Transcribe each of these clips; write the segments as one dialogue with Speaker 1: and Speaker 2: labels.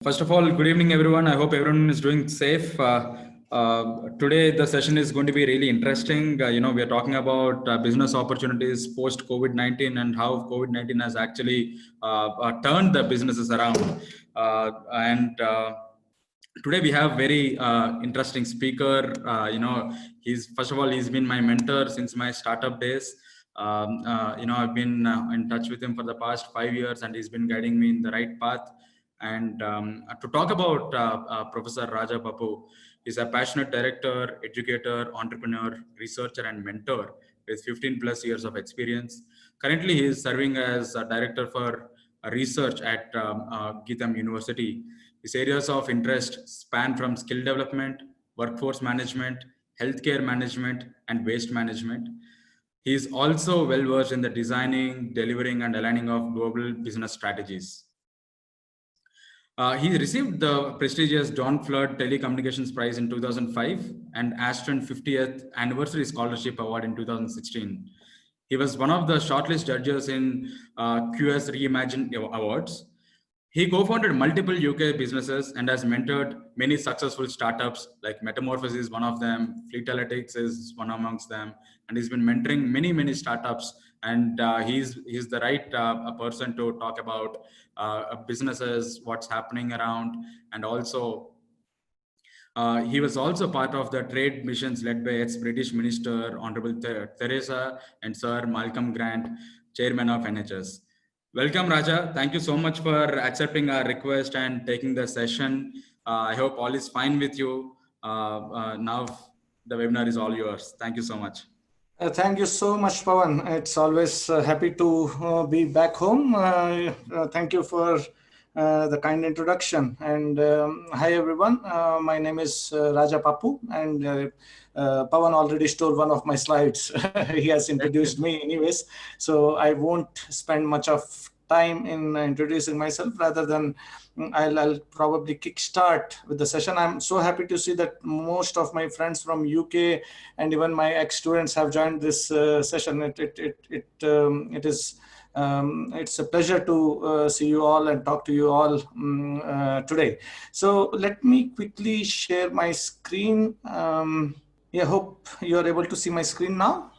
Speaker 1: First of all, good evening, everyone. I hope everyone is doing safe. Today, the session is going to be really interesting. We are talking about business opportunities post COVID-19 and how COVID-19 has actually turned the businesses around. And today we have very interesting speaker. He's first of all, he's been my mentor since my startup days. I've been in touch with him for the past 5 years, and he's been guiding me in the right path. And to talk about Professor Raja Papu, he's a passionate director, educator, entrepreneur, researcher, and mentor with 15 plus years of experience. Currently, he is serving as a director for research at Geetham University. His areas of interest span from skill development, workforce management, healthcare management, and waste management. He is also well versed in the designing, delivering, and aligning of global business strategies. He received the prestigious John Flood Telecommunications Prize in 2005 and Ashton 50th Anniversary Scholarship Award in 2016. He was one of the shortlist judges in QS Reimagine Awards. He co-founded multiple UK businesses and has mentored many successful startups like Metamorphosis is one of them, Fleetalytics is one amongst them, and he's been mentoring many startups. And he's the right person to talk about businesses, what's happening around, and also he was also part of the trade missions led by ex-British Minister Honorable Theresa and Sir Malcolm Grant, Chairman of NHS. Welcome, Raja. Thank you so much for accepting our request and taking the session. I hope all is fine with you. Now the webinar is all yours. Thank you so much.
Speaker 2: Thank you so much, Pawan. It's always happy to be back home. Thank you for the kind introduction. And hi, everyone. My name is Raja Papu, and Pawan already stole one of my slides. He has introduced me anyways, so I won't spend much of time in introducing myself. Rather than I'll probably kickstart with the session. I'm so happy to see that most of my friends from UK and even my ex-students have joined this session. It's a pleasure to see you all and talk to you all today. So let me quickly share my screen. I hope you're able to see my screen now.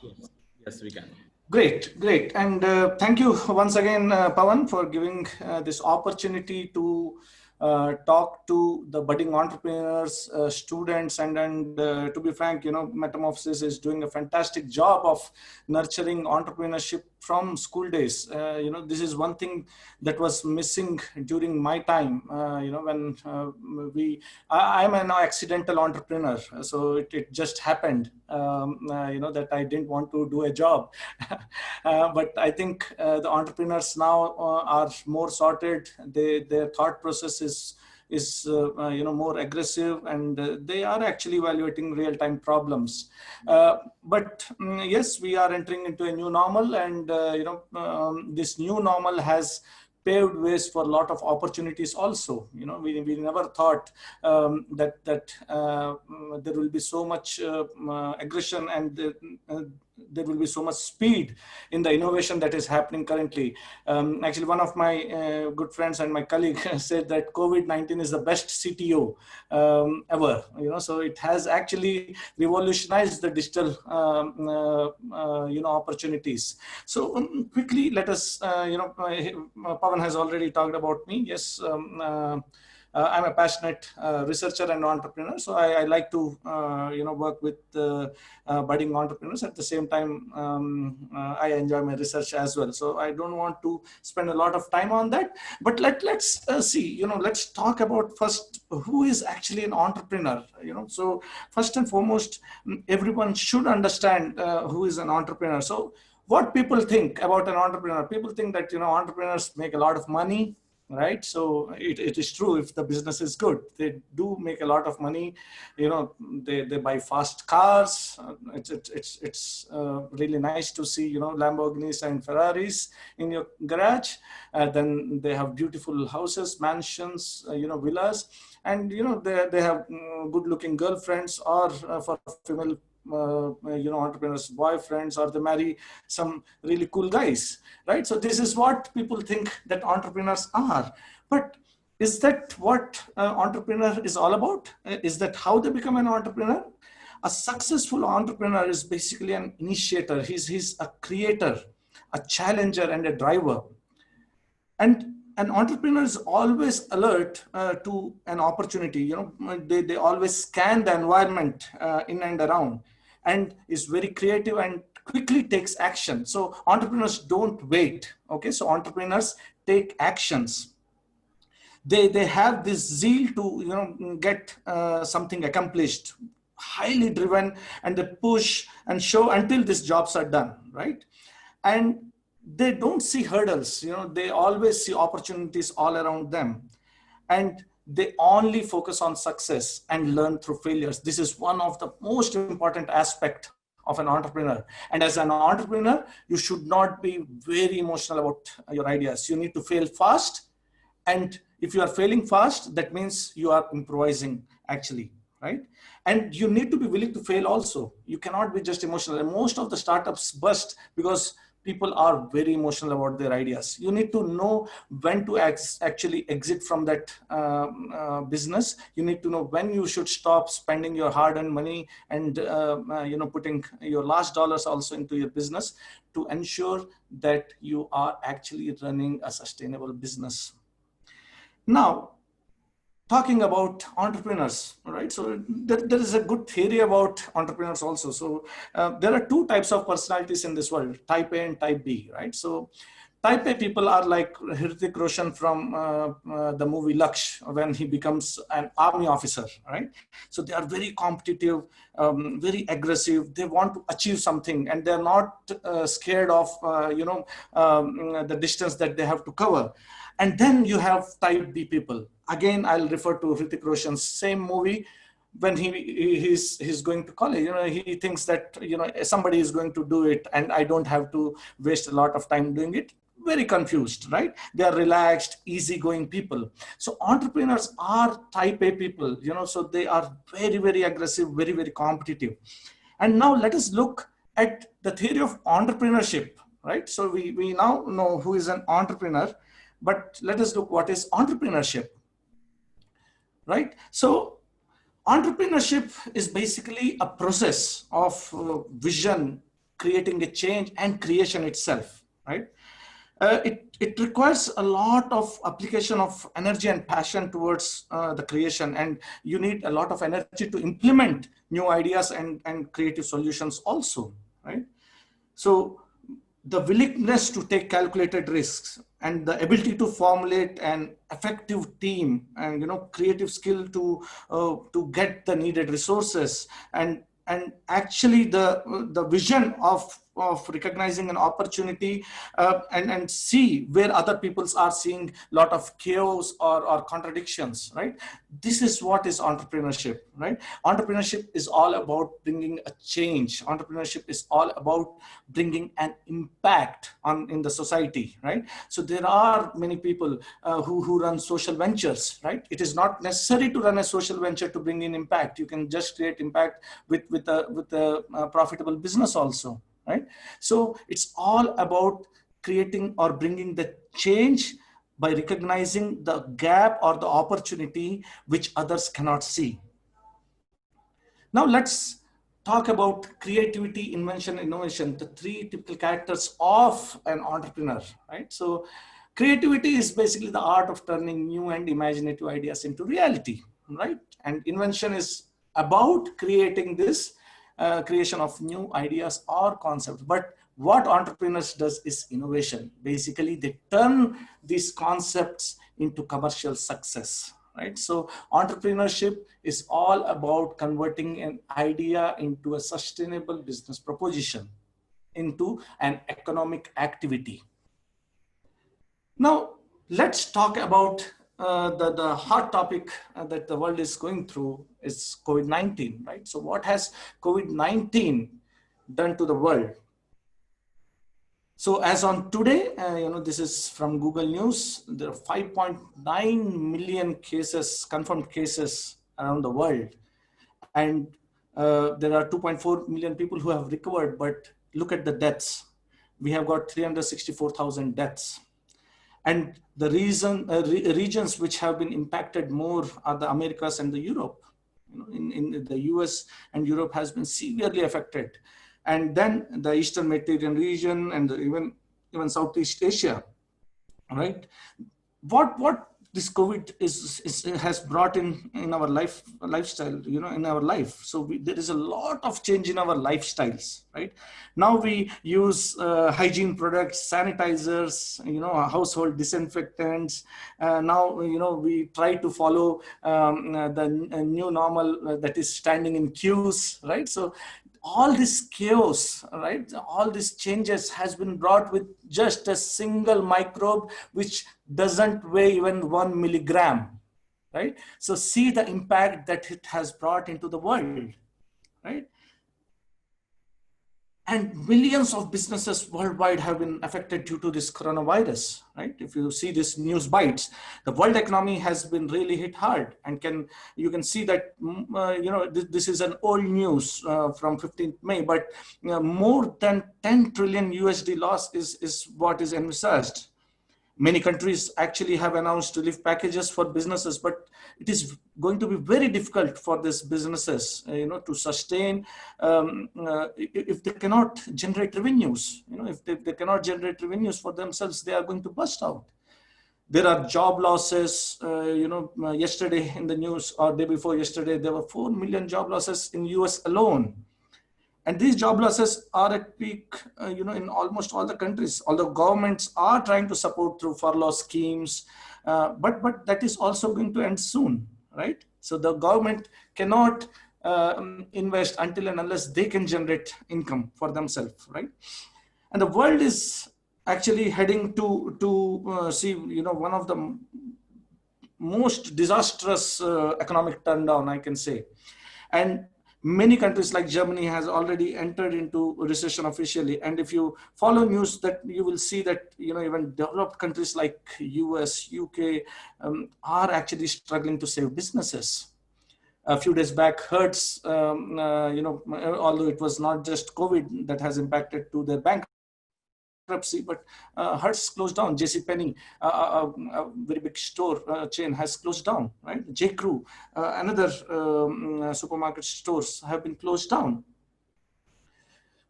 Speaker 1: Yes, we can.
Speaker 2: Great. And thank you once again, Pawan, for giving this opportunity to talk to the budding entrepreneurs, students, and to be frank, Metamorphosis is doing a fantastic job of nurturing entrepreneurship from school days. This is one thing that was missing during my time. When I'm an accidental entrepreneur, so it just happened. That I didn't want to do a job, but I think the entrepreneurs now are more sorted. Their thought process is more aggressive, and they are actually evaluating real-time problems. But yes, we are entering into a new normal, and this new normal has paved ways for a lot of opportunities also. We never thought that there will be so much aggression, and there will be so much speed in the innovation that is happening currently. Actually, one of my good friends and my colleague said that COVID-19 is the best CTO ever. So it has actually revolutionized the digital opportunities. So quickly, let us Pawan has already talked about me. Yes. I'm a passionate researcher and entrepreneur, so I like to work with budding entrepreneurs. At the same time, I enjoy my research as well. So I don't want to spend a lot of time on that. But let's see. Let's talk about first who is actually an entrepreneur. So first and foremost, everyone should understand who is an entrepreneur. So what people think about an entrepreneur? People think that entrepreneurs make a lot of money. Right, so it is true. If the business is good, they do make a lot of money. They buy fast cars. It's really nice to see Lamborghinis and Ferraris in your garage. Then they have beautiful houses, mansions, villas, and they have good-looking girlfriends, or for female entrepreneurs, boyfriends, or they marry some really cool guys, right? So this is what people think that entrepreneurs are. But Is that what entrepreneur is all about? Is that how they become an entrepreneur? A successful entrepreneur is basically an initiator. He's a creator, a challenger, and a driver. And an entrepreneur is always alert to an opportunity. They always scan the environment in and around, and is very creative and quickly takes action. So entrepreneurs don't wait. Okay, so entrepreneurs take actions. They have this zeal to get something accomplished, highly driven, and they push and show until these jobs are done, right? And they don't see hurdles. They always see opportunities all around them, and they only focus on success and learn through failures. This is one of the most important aspect of an entrepreneur. And as an entrepreneur, you should not be very emotional about your ideas. You need to fail fast, and if you are failing fast, that means you are improvising actually, right? And you need to be willing to fail also. You cannot be just emotional. And most of the startups bust because people are very emotional about their ideas. You need to know when to actually exit from that business. You need to know when you should stop spending your hard-earned money and putting your last dollars also into your business to ensure that you are actually running a sustainable business. Now, talking about entrepreneurs, right? So there is a good theory about entrepreneurs also. So there are two types of personalities in this world, type A and type B, right? So type A people are like Hrithik Roshan from the movie Laksh when he becomes an army officer, right? So they are very competitive, very aggressive. They want to achieve something, and they're not scared of the distance that they have to cover. And then you have type B people. Again, I'll refer to Hrithik Roshan's same movie. When he's going to college, he thinks that somebody is going to do it, and I don't have to waste a lot of time doing it. Very confused, right? They are relaxed, easygoing people. So entrepreneurs are type A people, so they are very, very aggressive, very, very competitive. And now let us look at the theory of entrepreneurship, right? So we now know who is an entrepreneur, but let us look what is entrepreneurship, right? So entrepreneurship is basically a process of vision, creating a change, and creation itself, right? It requires a lot of application of energy and passion towards the creation, and you need a lot of energy to implement new ideas and creative solutions also, right? So the willingness to take calculated risks and the ability to formulate an effective team and creative skill to get the needed resources, and actually the vision of recognizing an opportunity and see where other people are seeing a lot of chaos or contradictions, right? This is what is entrepreneurship, right? Entrepreneurship is all about bringing a change. Entrepreneurship is all about bringing an impact in the society, right? So there are many people who run social ventures, right? It is not necessary to run a social venture to bring in impact. You can just create impact with a profitable business also, right? So it's all about creating or bringing the change by recognizing the gap or the opportunity which others cannot see. Now let's talk about creativity, invention, innovation, the three typical characters of an entrepreneur, right? So creativity is basically the art of turning new and imaginative ideas into reality, right? And invention is about creating this creation of new ideas or concepts. But what entrepreneurs does is innovation. Basically, they turn these concepts into commercial success, right? So entrepreneurship is all about converting an idea into a sustainable business proposition, into an economic activity. Now, let's talk about the hot topic that the world is going through is COVID-19, right? So what has COVID-19 done to the world? So as on today, this is from Google News, there are 5.9 million cases, confirmed cases around the world. And there are 2.4 million people who have recovered, but look at the deaths. We have got 364,000 deaths. And the regions which have been impacted more are the Americas and the Europe. In the US and Europe has been severely affected. And then the Eastern Mediterranean region and even Southeast Asia, right? What this COVID has brought in our lifestyle, in our life. So there is a lot of change in our lifestyles, right? Now we use hygiene products, sanitizers, household disinfectants. Now, we try to follow the new normal that is standing in queues, right? So all this chaos, right? All these changes has been brought with just a single microbe, which doesn't weigh even 1 milligram, right? So see the impact that it has brought into the world, right? And millions of businesses worldwide have been affected due to this coronavirus, right? If you see this news bites, the world economy has been really hit hard, and you can see that, this is an old news from 15th May, but more than 10 trillion USD loss is what is envisaged. Many countries actually have announced relief packages for businesses, but it is going to be very difficult for these businesses, to sustain if they cannot generate revenues. If they cannot generate revenues for themselves, they are going to bust out. There are job losses. Yesterday in the news, or day before yesterday, there were 4 million job losses in US alone. And these job losses are at peak, in almost all the countries, although governments are trying to support through furlough schemes, but that is also going to end soon, right? So the government cannot invest until and unless they can generate income for themselves, right? And the world is actually heading to see, one of the most disastrous economic turndown, I can say. And many countries like Germany has already entered into recession officially. And if you follow news, that you will see that, even developed countries like US, UK are actually struggling to save businesses. A few days back, Hertz, although it was not just COVID that has impacted to their bankruptcy, but Hertz closed down. JCPenney, a very big store chain, has closed down, right? J. Crew, another supermarket stores have been closed down.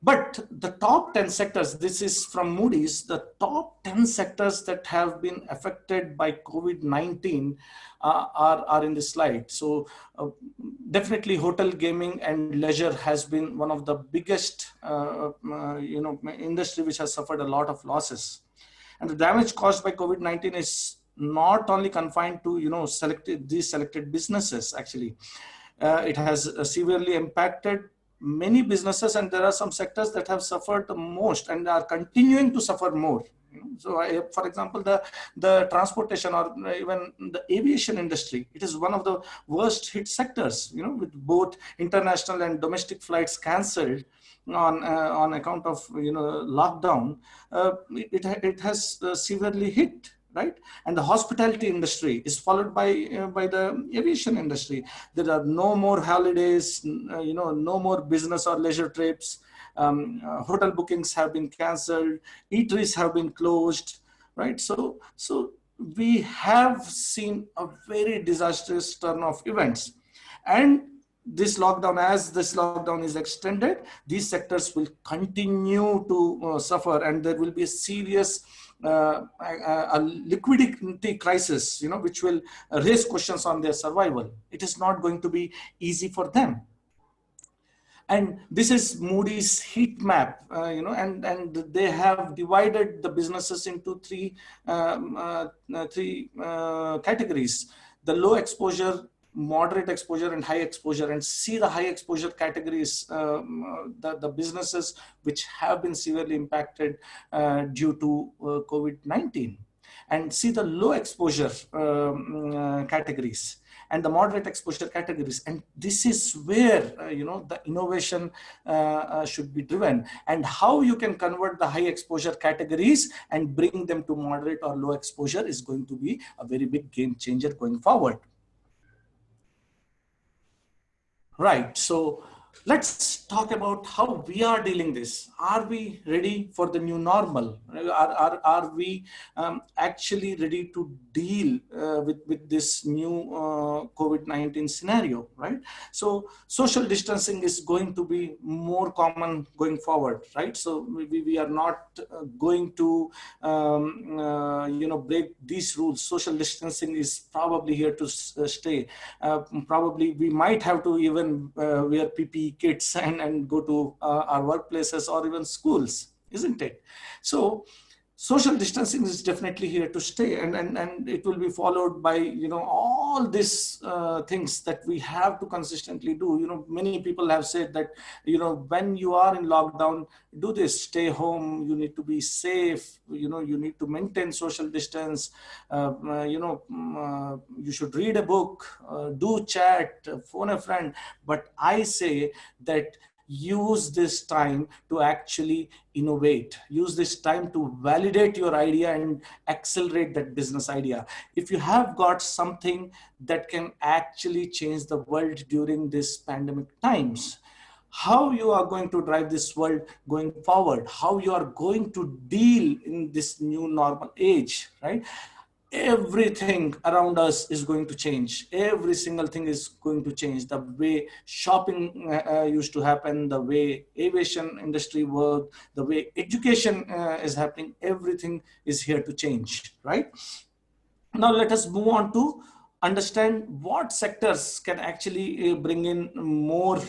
Speaker 2: But the top 10 sectors, this is from Moody's, the top 10 sectors that have been affected by COVID-19 are in this slide. So definitely hotel, gaming, and leisure has been one of the biggest, industry which has suffered a lot of losses. And the damage caused by COVID-19 is not only confined to, these selected businesses, actually. It has severely impacted many businesses, and there are some sectors that have suffered the most and are continuing to suffer more. So for example, the transportation or even the aviation industry, it is one of the worst hit sectors, with both international and domestic flights cancelled on account of, lockdown. It has severely hit. Right, and the hospitality industry is followed by the aviation industry. There are no more holidays, no more business or leisure trips. Hotel bookings have been cancelled. Eateries have been closed. Right, so we have seen a very disastrous turn of events, and as this lockdown is extended, these sectors will continue to suffer, and there will be a serious a liquidity crisis, which will raise questions on their survival. It is not going to be easy for them. And this is Moody's heat map, and they have divided the businesses into three categories: the low exposure, moderate exposure, and high exposure. And see the high exposure categories, the businesses which have been severely impacted due to COVID-19, and see the low exposure categories and the moderate exposure categories. And this is where the innovation should be driven, and how you can convert the high exposure categories and bring them to moderate or low exposure is going to be a very big game changer going forward. Right. So let's talk about how we are dealing this. Are we ready for the new normal? Are we actually ready to deal with this new COVID-19 scenario, right? So social distancing is going to be more common going forward, right? So we are not going to break these rules. Social distancing is probably here to stay. Probably we might have to even wear PPE kits and go to our workplaces or even schools, isn't it? So social distancing is definitely here to stay, and it will be followed by all these things that we have to consistently do. Many people have said that when you are in lockdown, do this, stay home, you need to be safe, you need to maintain social distance, you should read a book, do chat, phone a friend. But I say that use this time to actually innovate, use this time to validate your idea and accelerate that business idea. If you have got something that can actually change the world during this pandemic times, how you are going to drive this world going forward, how you are going to deal in this new normal age, right? Everything around us is going to change. Every single thing is going to change. The way shopping used to happen, the way aviation industry worked, the way education is happening, everything is here to change, right? Now let us move on to understand what sectors can actually bring in more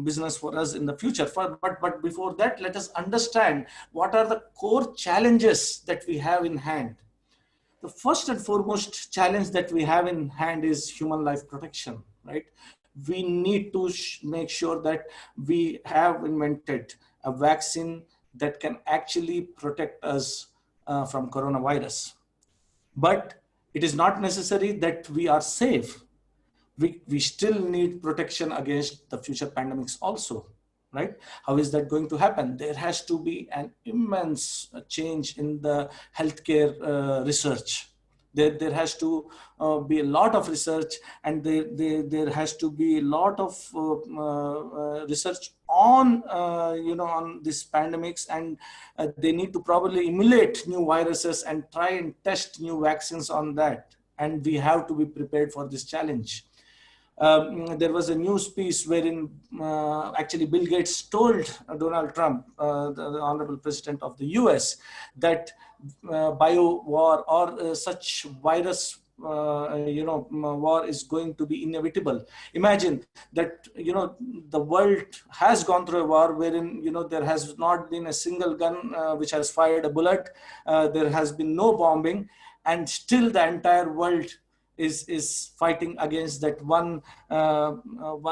Speaker 2: business for us in the future. But before that, let us understand what are the core challenges that we have in hand. The first and foremost challenge that we have in hand is human life protection, right? We need to make sure that we have invented a vaccine that can actually protect us from coronavirus. But it is not necessary that we are safe. We still need protection against the future pandemics also, right? How is that going to happen? There has to be an immense change in the healthcare research. There has to be a lot of research, and there has to be a lot of research on on these pandemics, and they need to probably emulate new viruses and try and test new vaccines on that. And we have to be prepared for this challenge. There was a news piece wherein actually Bill Gates told Donald Trump, the Honorable President of the US, that bio war or such virus war is going to be inevitable. Imagine that the world has gone through a war wherein there has not been a single gun which has fired a bullet, there has been no bombing, and still the entire world is fighting against that one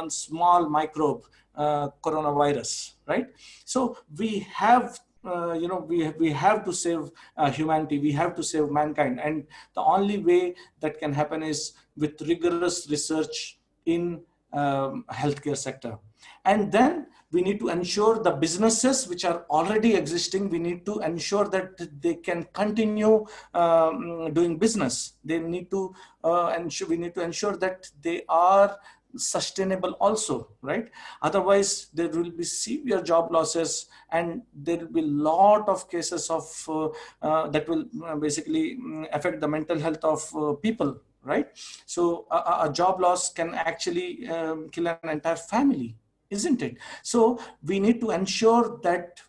Speaker 2: small microbe, coronavirus, right? So we have we have to save humanity, we have to save mankind, and the only way that can happen is with rigorous research in healthcare sector. And then we need to ensure the businesses which are already existing, we need to ensure that they can continue doing business. They need to ensure, we need to ensure that they are sustainable also, right? Otherwise there will be severe job losses, and there will be a lot of cases of that will basically affect the mental health of people, right? So a job loss can actually kill an entire family, isn't it? So we need to ensure that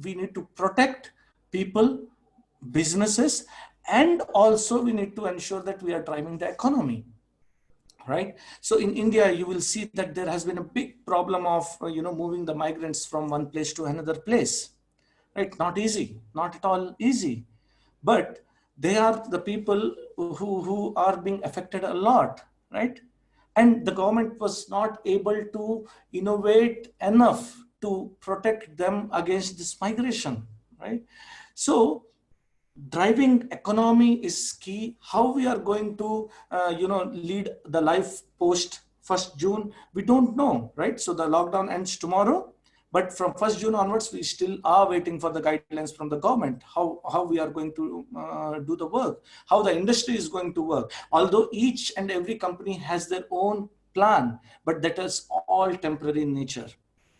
Speaker 2: we need to protect people, businesses, and also we need to ensure that we are driving the economy, right? So in India, you will see that there has been a big problem of moving the migrants from one place to another place, right? Not easy, not at all easy, but they are the people who are being affected a lot, right? And the government was not able to innovate enough to protect them against this migration, right? So driving economy is key. How we are going to lead the life post 1st June, we don't know, right? So the lockdown ends tomorrow, but from 1st June onwards, we still are waiting for the guidelines from the government, how we are going to do the work, how the industry is going to work. Although each and every company has their own plan, but that is all temporary in nature,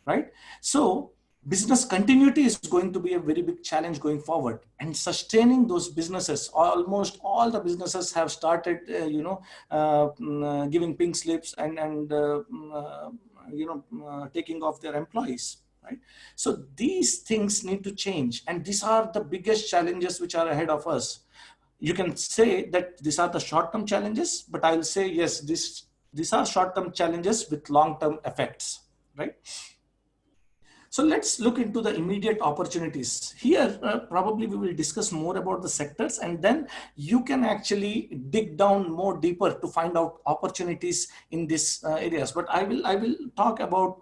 Speaker 2: right? So business continuity is going to be a very big challenge going forward, and sustaining those businesses. Almost all the businesses have started, giving pink slips and taking off their employees, right? So these things need to change, and these are the biggest challenges which are ahead of us. You can say that these are the short-term challenges, but I'll say yes, these are short-term challenges with long-term effects, right? So let's look into the immediate opportunities. Here, probably we will discuss more about the sectors, and then you can actually dig down more deeper to find out opportunities in these areas. But I will talk about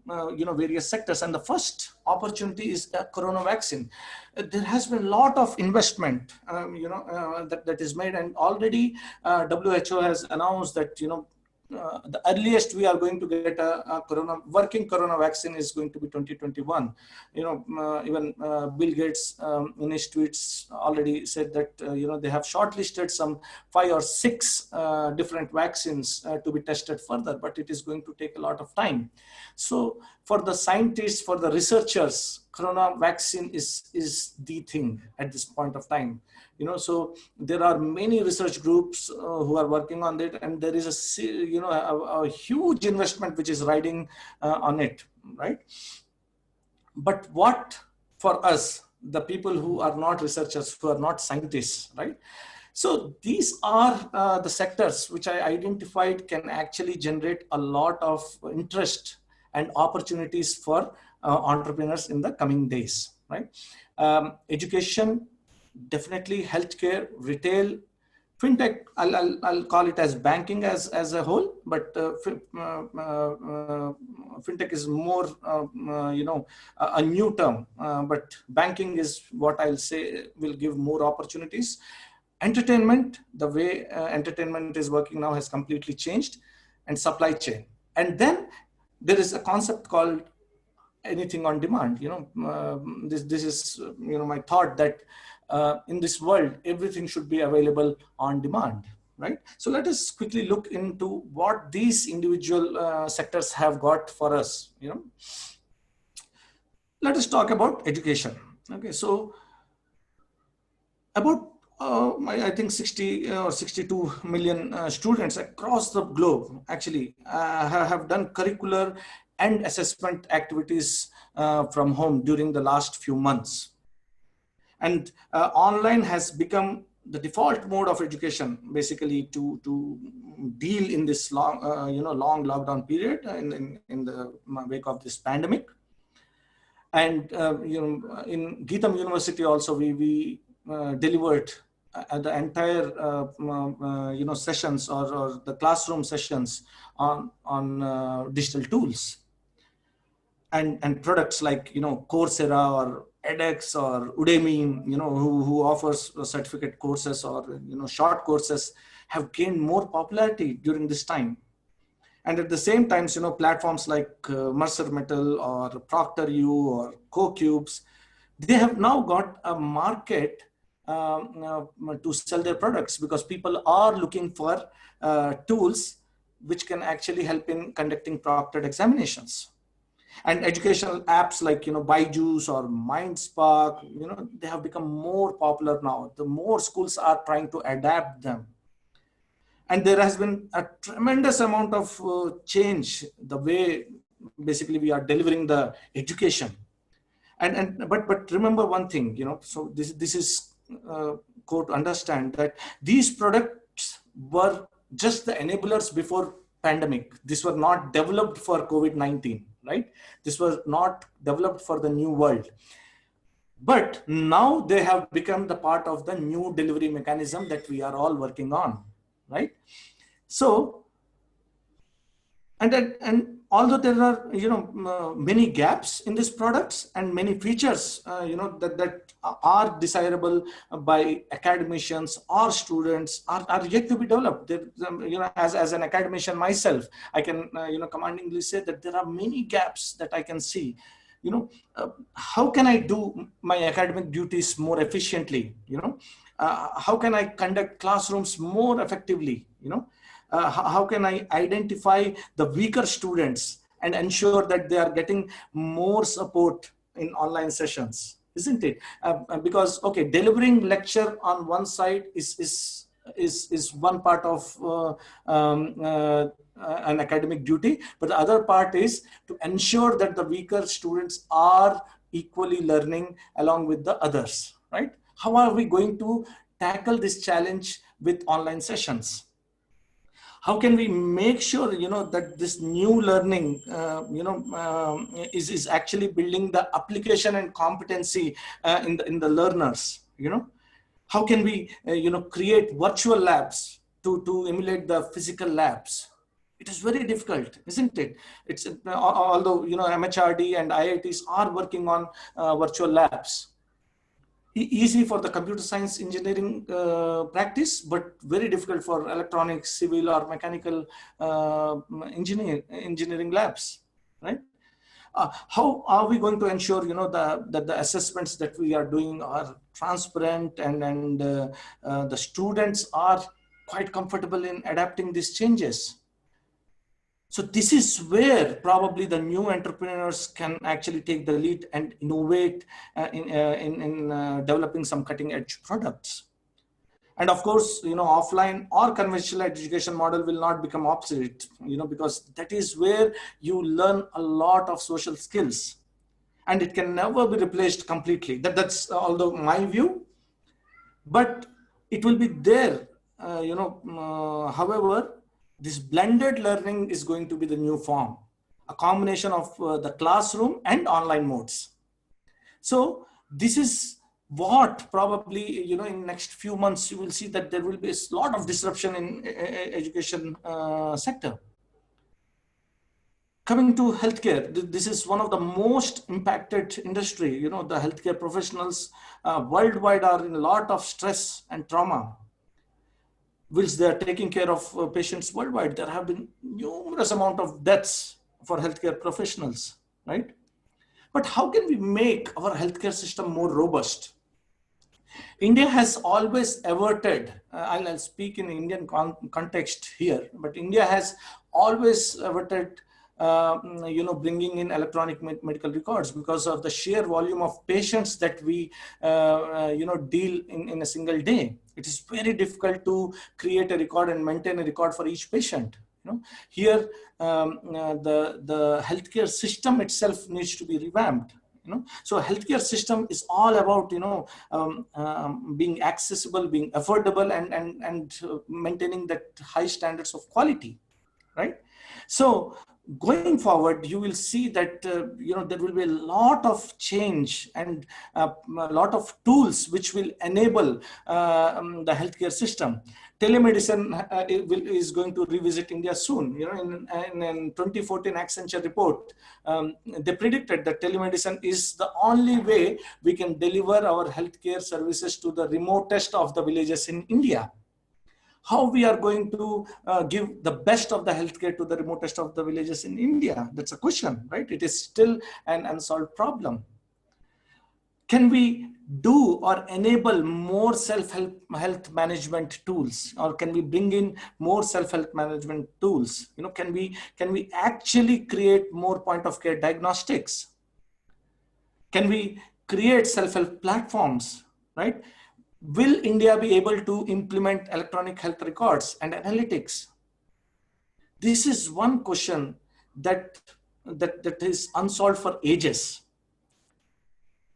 Speaker 2: various sectors. And the first opportunity is corona vaccine. There has been a lot of investment, that is made, and already WHO has announced that the earliest we are going to get a working corona vaccine is going to be 2021. Even Bill Gates in his tweets already said that they have shortlisted some 5 or 6 different vaccines to be tested further, but it is going to take a lot of time. So for the scientists, for the researchers, corona vaccine is the thing at this point of time. So there are many research groups who are working on it, and there is a huge investment which is riding on it, right? But what for us, the people who are not researchers, who are not scientists, right? So these are the sectors which I identified can actually generate a lot of interest and opportunities for entrepreneurs in the coming days, right? Education, definitely healthcare, retail, fintech. I'll call it as banking as a whole, but fintech is more a new term. But banking is what I'll say will give more opportunities. Entertainment, the way entertainment is working now has completely changed, and supply chain. And then there is a concept called anything on demand. This is my thought that in this world everything should be available on demand, right? So let us quickly look into what these individual sectors have got for us. Let us talk about education. Okay, so about I think 60 or 62 million students across the globe actually have done curricular and assessment activities from home during the last few months. And online has become the default mode of education, basically to deal in this long lockdown period in the wake of this pandemic. And in Geetham University also we delivered the entire sessions or the classroom sessions on digital tools and products like Coursera or edX or Udemy, who offers certificate courses or short courses, have gained more popularity during this time. And at the same time, platforms like Mercer Metal or ProctorU or CoCubes, they have now got a market to sell their products, because people are looking for tools which can actually help in conducting proctored examinations. And educational apps like Byju's or MindSpark, they have become more popular now. The more schools are trying to adapt them. And there has been a tremendous amount of change the way basically we are delivering the education. But remember one thing, so this is core to understand that these products were just the enablers before pandemic. These were not developed for COVID-19, right? This was not developed for the new world. But now they have become the part of the new delivery mechanism that we are all working on, right? So, and although there are many gaps in these products and many features that are desirable by academicians or students are yet to be developed. As an academician myself, I can commandingly say that there are many gaps that I can see. How can I do my academic duties more efficiently? How can I conduct classrooms more effectively? How can I identify the weaker students and ensure that they are getting more support in online sessions, isn't it? Because, okay, delivering lecture on one side is one part of an academic duty, but the other part is to ensure that the weaker students are equally learning along with the others, right? How are we going to tackle this challenge with online sessions? How can we make sure, that this new learning, is actually building the application and competency in the learners? How can we, create virtual labs to emulate the physical labs? It is very difficult, isn't it? It's although MHRD and IITs are working on virtual labs. Easy for the computer science engineering practice, but very difficult for electronics, civil, or mechanical engineering labs, right? How are we going to ensure, that the assessments that we are doing are transparent and the students are quite comfortable in adapting these changes? So this is where probably the new entrepreneurs can actually take the lead and innovate in developing some cutting edge products. And of course, offline or conventional education model will not become obsolete, because that is where you learn a lot of social skills, and it can never be replaced completely. That's although my view, but it will be there. However, this blended learning is going to be the new form, a combination of the classroom and online modes. So this is what probably, in next few months, you will see that there will be a lot of disruption in education sector. Coming to healthcare, this is one of the most impacted industry. The healthcare professionals worldwide are in a lot of stress and trauma, whilst they are taking care of patients worldwide. There have been numerous amount of deaths for healthcare professionals, right? But how can we make our healthcare system more robust? India has always averted, I'll speak in Indian context here, but India has always averted bringing in electronic medical records because of the sheer volume of patients that we deal in a single day. It is very difficult to create a record and maintain a record for each patient. Here the healthcare system itself needs to be revamped. So healthcare system is all about being accessible, being affordable, and maintaining that high standards of quality, right? So going forward, you will see that there will be a lot of change and a lot of tools which will enable the healthcare system. Telemedicine is going to revisit India soon. In 2014 Accenture report, they predicted that telemedicine is the only way we can deliver our healthcare services to the remotest of the villages in India. How we are going to give the best of the healthcare to the remotest of the villages in India? That's a question, right? It is still an unsolved problem. Can we do or enable more self-health management tools, or can we bring in more self-health management tools? Can we actually create more point of care diagnostics? Can we create self-help platforms, right? Will India be able to implement electronic health records and analytics? This is one question that is unsolved for ages.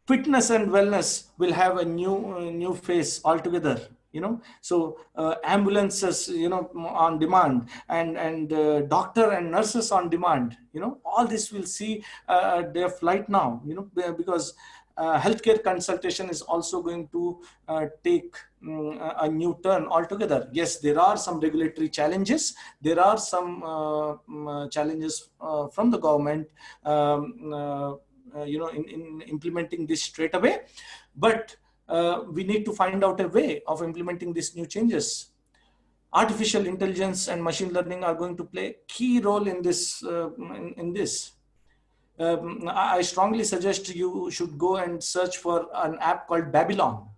Speaker 2: Fitness and wellness will have a new face altogether. So ambulances, on demand, and doctor and nurses on demand. All this will see their flight now. Because healthcare consultation is also going to take a new turn altogether. Yes, there are some regulatory challenges. There are some challenges from the government, in implementing this straight away. But we need to find out a way of implementing these new changes. Artificial intelligence and machine learning are going to play a key role in this. I strongly suggest you should go and search for an app called Babylon,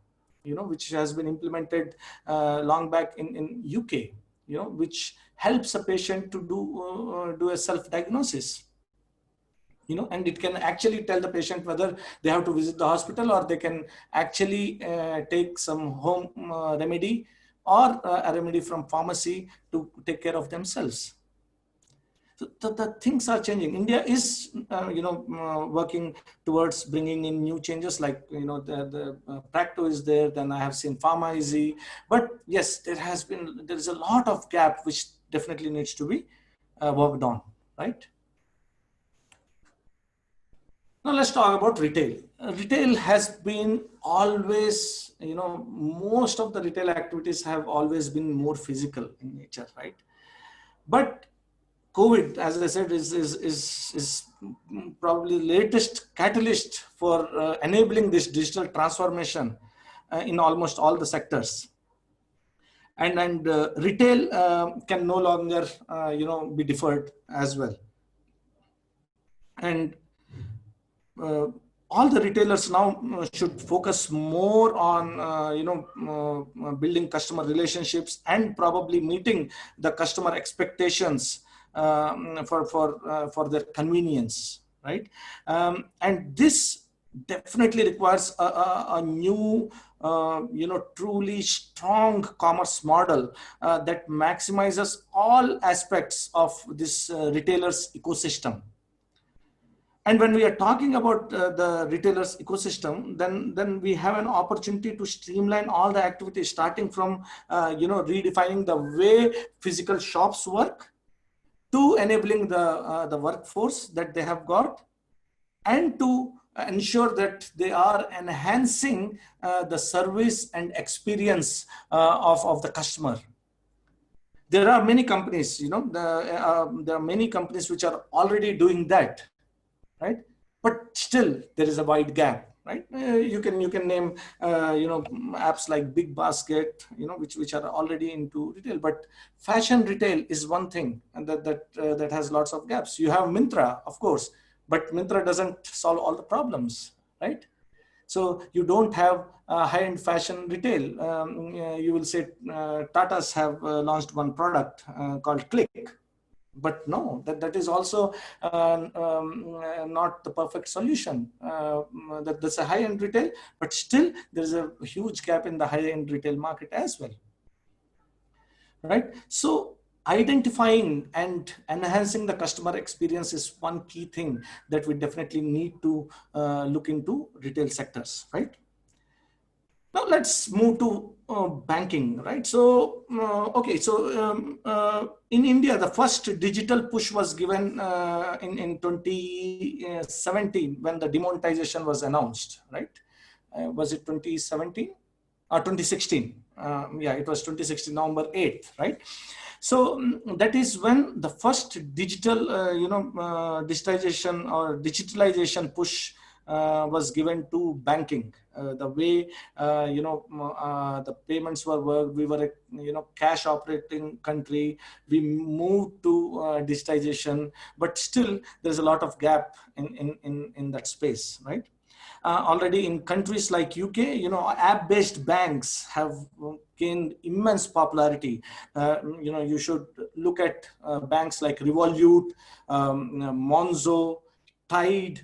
Speaker 2: which has been implemented long back in UK, which helps a patient to do a self-diagnosis. And it can actually tell the patient whether they have to visit the hospital, or they can actually take some home remedy, or a remedy from pharmacy to take care of themselves. So the things are changing. India is, working towards bringing in new changes, like, the Practo is there. Then I have seen Pharma Easy. But yes, there is a lot of gap which definitely needs to be worked on, right? Now let's talk about retail. Retail has been always, most of the retail activities have always been more physical in nature, right? But COVID, as I said, is probably the latest catalyst for enabling this digital transformation in almost all the sectors. And retail can no longer, be deferred as well. And all the retailers now should focus more on, building customer relationships and probably meeting the customer expectations for their convenience, right? And this definitely requires a new, truly strong commerce model that maximizes all aspects of this retailer's ecosystem. And when we are talking about the retailers ecosystem, then we have an opportunity to streamline all the activities, starting from redefining the way physical shops work, to enabling the workforce that they have got, and to ensure that they are enhancing the service and experience of the customer. There are many companies, there are many companies which are already doing that, right? But still there is a wide gap, right? You can name apps like Big Basket, which are already into retail. But fashion retail is one thing, and that has lots of gaps. You have Myntra, of course, but Myntra doesn't solve all the problems, right? So you don't have high-end fashion retail. You will say Tatas have launched one product called Click. But no, that is also not the perfect solution. That's a high-end retail, but still there's a huge gap in the high-end retail market as well, right? So identifying and enhancing the customer experience is one key thing that we definitely need to look into retail sectors, right? Now let's move to banking, right? So, in India, the first digital push was given in 2017 when the demonetization was announced, right? Was it 2017 or 2016? Yeah, it was 2016, November 8th, right? So that is when the first digital, digitization or digitalization push was given to banking. The way the payments were worked, we were a cash operating country. We moved to digitization, but still there's a lot of gap in that space, right? Already in countries like UK, app-based banks have gained immense popularity. You should look at banks like Revolut, Monzo, Tide.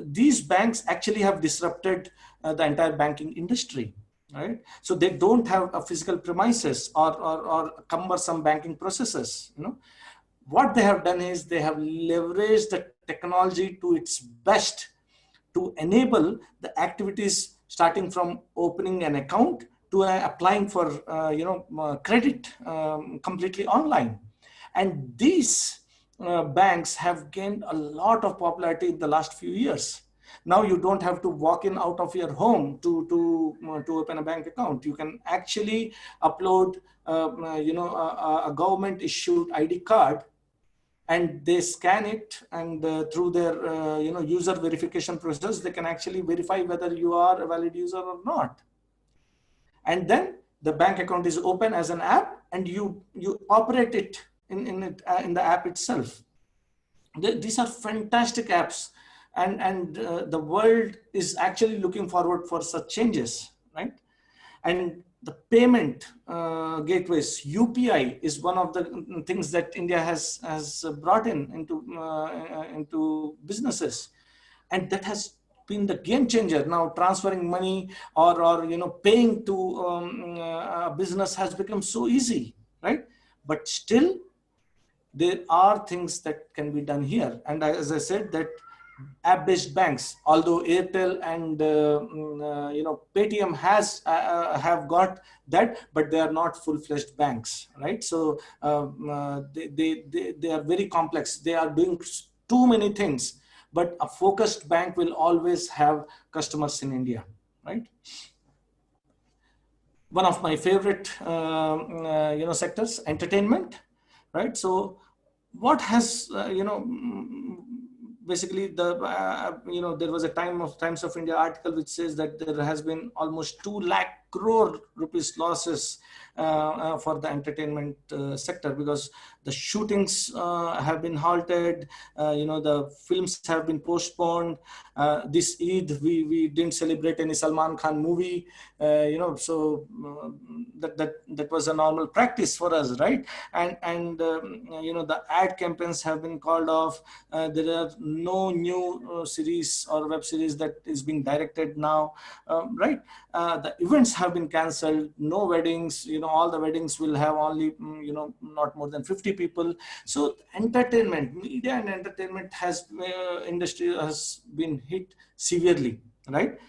Speaker 2: These banks actually have disrupted the entire banking industry, right? So they don't have a physical premises or cumbersome banking processes. What they have done is they have leveraged the technology to its best to enable the activities starting from opening an account to applying for credit completely online. And these banks have gained a lot of popularity in the last few years. Now you don't have to walk in out of your home to open a bank account. You can actually upload a government issued ID card, and they scan it, and through their user verification process, they can actually verify whether you are a valid user or not. And then the bank account is open as an app, and you operate it in the app itself. These are fantastic apps, and the world is actually looking forward for such changes, right? And the payment gateways, UPI is one of the things that India has brought into businesses, and that has been the game changer. Now transferring money or paying to a business has become so easy, right? But still, there are things that can be done here. And as I said, that app-based banks, although Airtel and Paytm have got that, but they are not full-fledged banks, right? So they are very complex. They are doing too many things, but a focused bank will always have customers in India, right? One of my favorite sectors, entertainment, right? So what has basically there was a Times of India article which says that there has been almost 2 lakh crore rupees losses for the entertainment sector, because the shootings have been halted, the films have been postponed. This Eid, we didn't celebrate any Salman Khan movie, so that was a normal practice for us, right? And the ad campaigns have been called off. There are no new series or web series that is being directed now, right? The events have been cancelled. No weddings. All the weddings will have only not more than 50 people. So entertainment, media and entertainment industry has been hit severely, right?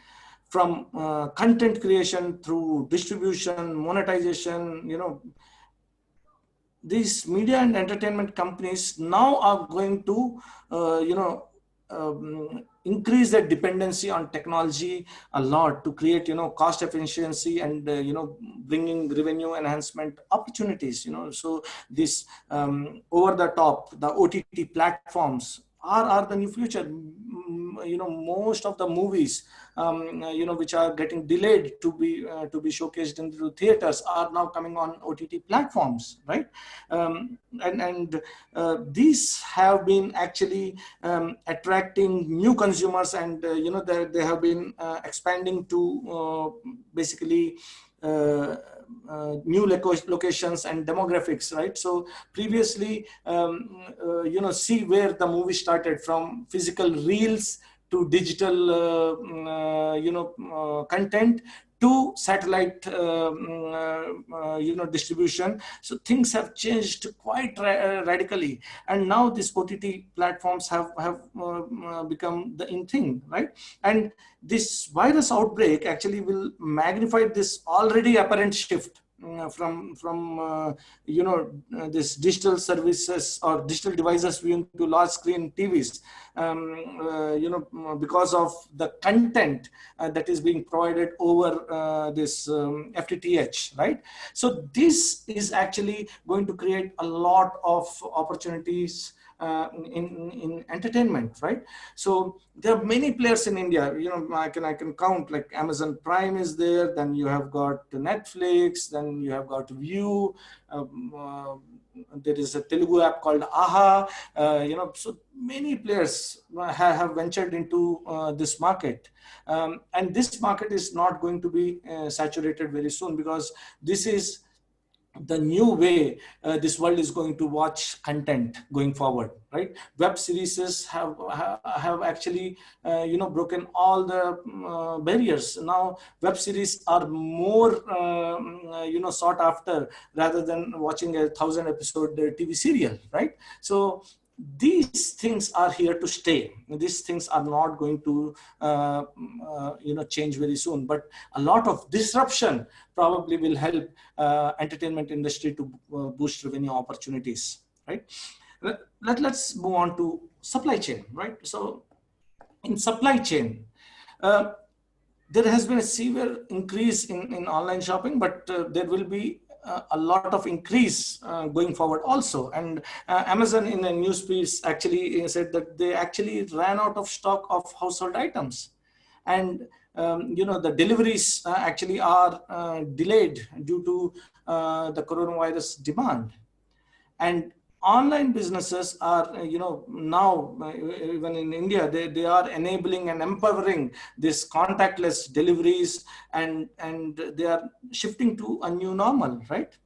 Speaker 2: From content creation through distribution, monetization, these media and entertainment companies now are going to, increase their dependency on technology a lot to create, cost efficiency and, bringing revenue enhancement opportunities, So this over the top, the OTT platforms are the new future. Most of the movies, which are getting delayed to be showcased into theaters are now coming on OTT platforms, right? And these have been actually attracting new consumers, and they have been expanding to basically new locations and demographics, right? So previously, see where the movie started, from physical reels to digital, content to satellite, distribution. So things have changed quite radically, and now these OTT platforms have become the in thing, right? And this virus outbreak actually will magnify this already apparent shift from this digital services or digital devices viewing to large screen TVs, because of the content that is being provided over this FTTH, right? So this is actually going to create a lot of opportunities in entertainment, right? So there are many players in India. I can count, like Amazon Prime is there. Then you have got Netflix. Then you have got View. There is a Telugu app called Aha. So many players have ventured into this market, and this market is not going to be saturated very soon, because this is the new way this world is going to watch content going forward, right? Web series have actually broken all the barriers. Now web series are more sought after rather than watching a 1,000 episode TV serial, right? So these things are here to stay. These things are not going to change very soon, but a lot of disruption probably will help entertainment industry to boost revenue opportunities, right? Let's move on to supply chain, right? So in supply chain, there has been a severe increase in online shopping, but there will be a lot of increase going forward also. And Amazon in a news piece actually said that they actually ran out of stock of household items, and the deliveries actually are delayed due to the coronavirus demand. And online businesses are, now even in India, they are enabling and empowering this contactless deliveries, and they are shifting to a new normal, right?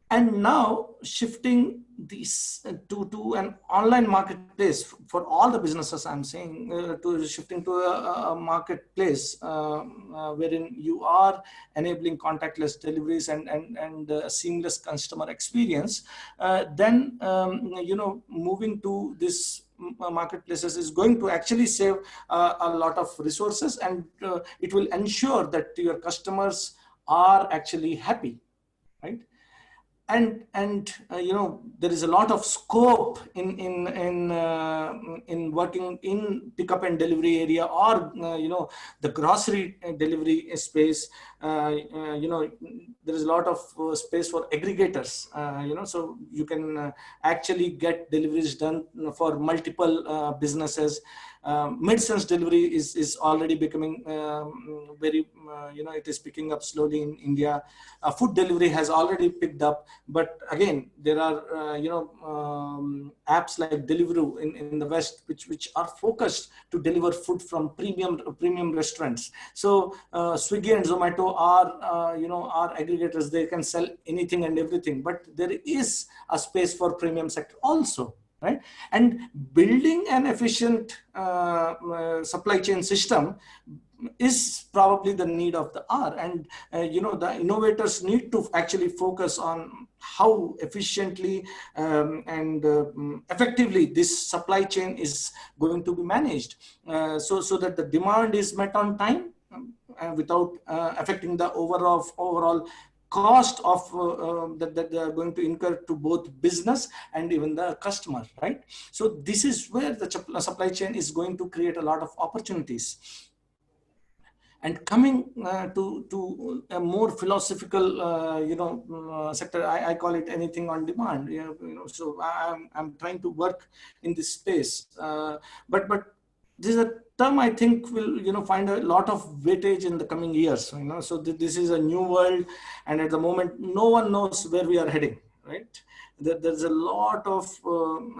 Speaker 2: And now shifting these to an online marketplace for all the businesses, I'm saying, to shifting to a marketplace wherein you are enabling contactless deliveries and seamless customer experience. Then moving to this marketplaces is going to actually save a lot of resources, and it will ensure that your customers are actually happy, right? And there is a lot of scope in working in pickup and delivery area, or the grocery delivery space. There is a lot of space for aggregators, so you can actually get deliveries done for multiple businesses. Medicines delivery is already becoming very, it is picking up slowly in India. Food delivery has already picked up, but again, there are apps like Deliveroo in the West, which are focused to deliver food from premium restaurants. So Swiggy and Zomato are aggregators. They can sell anything and everything, but there is a space for premium sector also, right? And building an efficient supply chain system is probably the need of the hour. And the innovators need to actually focus on how efficiently and effectively this supply chain is going to be managed, so that the demand is met on time, without affecting the overall cost of that they are going to incur to both business and even the customer, right? So this is where the supply chain is going to create a lot of opportunities. And coming to a more philosophical, sector, I call it anything on demand. So I'm trying to work in this space, but this is a term I think will find a lot of weightage in the coming years. So this is a new world, and at the moment, no one knows where we are heading, right? There's a lot of gloom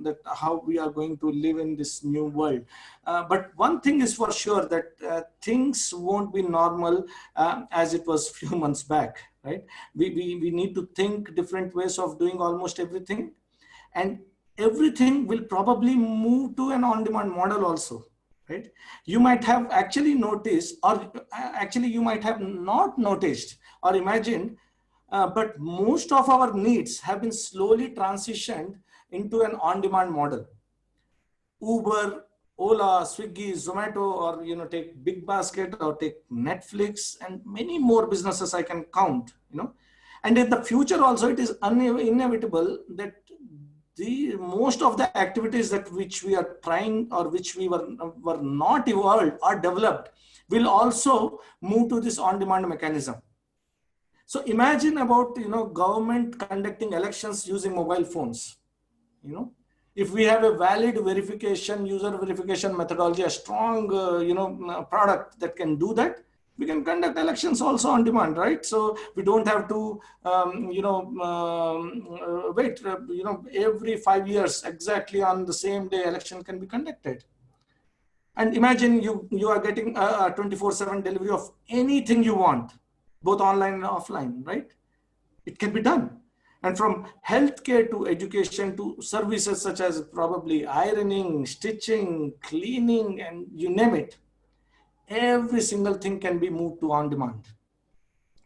Speaker 2: that how we are going to live in this new world. But one thing is for sure, that things won't be normal as it was few months back, right? We need to think different ways of doing almost everything, and everything will probably move to an on-demand model also, right? You might have actually noticed, or actually you might have not noticed or imagined, but most of our needs have been slowly transitioned into an on-demand model. Uber, Ola, Swiggy, Zomato, or take Big Basket, or take Netflix, and many more businesses I can count. And in the future also, it is inevitable that the most of the activities that which we are trying, or which we were not evolved or developed, will also move to this on-demand mechanism. So imagine about government conducting elections using mobile phones. If we have a valid verification, user verification methodology, a strong product that can do that, we can conduct elections also on demand, right? So we don't have to wait. Every 5 years, exactly on the same day, election can be conducted. And imagine you are getting a 24/7 delivery of anything you want, both online and offline, right? It can be done. And from healthcare to education to services such as probably ironing, stitching, cleaning, and you name it, every single thing can be moved to on demand.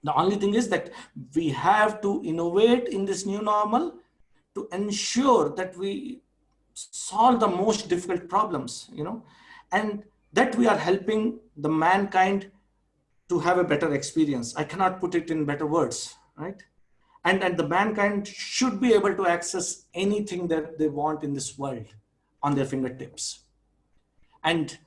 Speaker 2: The only thing is that we have to innovate in this new normal to ensure that we solve the most difficult problems, and that we are helping the mankind to have a better experience. I cannot put it in better words, right? And the mankind should be able to access anything that they want in this world on their fingertips. And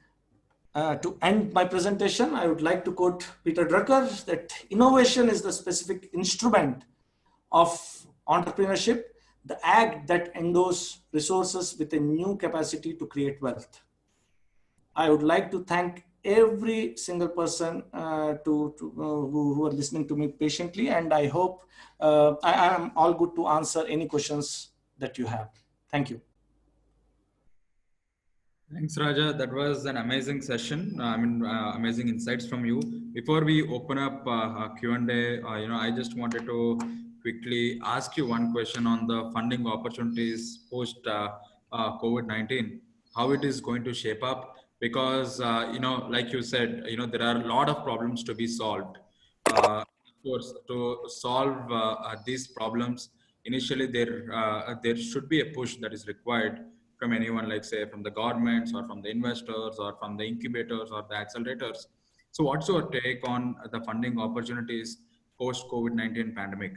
Speaker 2: to end my presentation, I would like to quote Peter Drucker, that innovation is the specific instrument of entrepreneurship, the act that endows resources with a new capacity to create wealth. I would like to thank every single person who are listening to me patiently, and I hope I am all good to answer any questions that you have. Thank you.
Speaker 1: Thanks, Raja. That was an amazing session. Amazing insights from you. Before we open up Q&A, I just wanted to quickly ask you one question on the funding opportunities post COVID-19, how it is going to shape up. Because, like you said, there are a lot of problems to be solved. Of course, to solve these problems, initially there should be a push that is required from anyone, like say from the governments or from the investors or from the incubators or the accelerators. So what's your take on the funding opportunities post COVID-19 pandemic?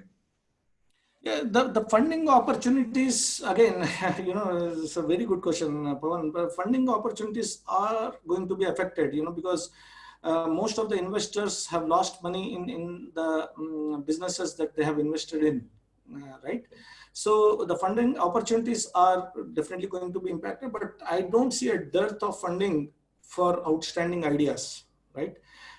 Speaker 2: Yeah, the funding opportunities, again, it's a very good question, Pawan. Funding opportunities are going to be affected, because most of the investors have lost money in the businesses that they have invested in, right? So the funding opportunities are definitely going to be impacted, but I don't see a dearth of funding for outstanding ideas, right?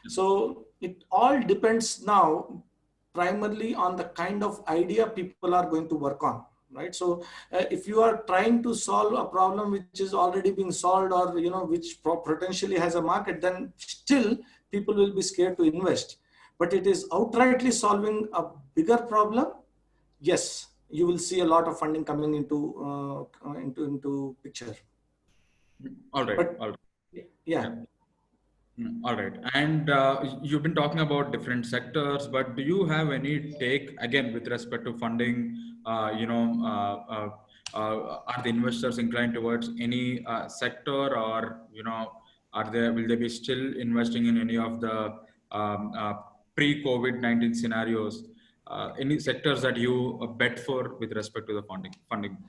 Speaker 2: So it all depends now primarily on the kind of idea people are going to work on, right? So if you are trying to solve a problem which is already being solved, or which potentially has a market, then still people will be scared to invest. But it is outrightly solving a bigger problem, yes, you will see a lot of funding coming into picture.
Speaker 1: All right.
Speaker 2: But,
Speaker 1: all right.
Speaker 2: yeah.
Speaker 1: All right. And you've been talking about different sectors, but do you have any take again with respect to funding? Are the investors inclined towards any sector, or will they be still investing in any of the pre-COVID-19 scenarios? Any sectors that you bet for with respect to the funding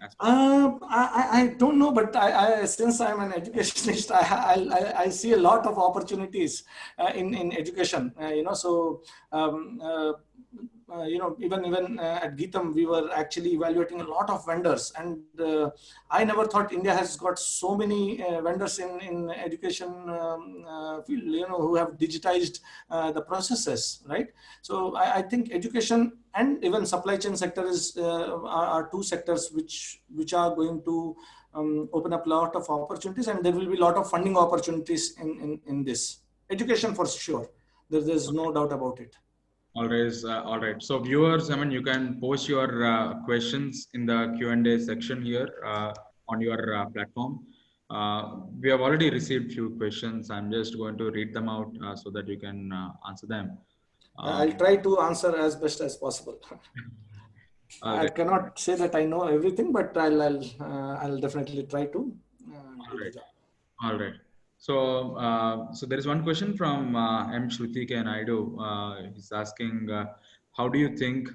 Speaker 1: aspect?
Speaker 2: I don't know, but I since I'm an educationist, I see a lot of opportunities in education. So even at Geetham, we were actually evaluating a lot of vendors, and I never thought India has got so many vendors in education field, who have digitized the processes, right? So I think education and even supply chain sector are two sectors which are going to open up a lot of opportunities, and there will be a lot of funding opportunities in this. Education for sure. There's no doubt about it.
Speaker 1: Always, all right. So viewers, you can post your questions in the Q&A section here on your platform. We have already received few questions. I'm just going to read them out so that you can answer them.
Speaker 2: I'll try to answer as best as possible. I cannot say that I know everything, but I'll definitely try to do the job.
Speaker 1: All right. So there is one question from M. Shrutika Naidu. He's asking, how do you think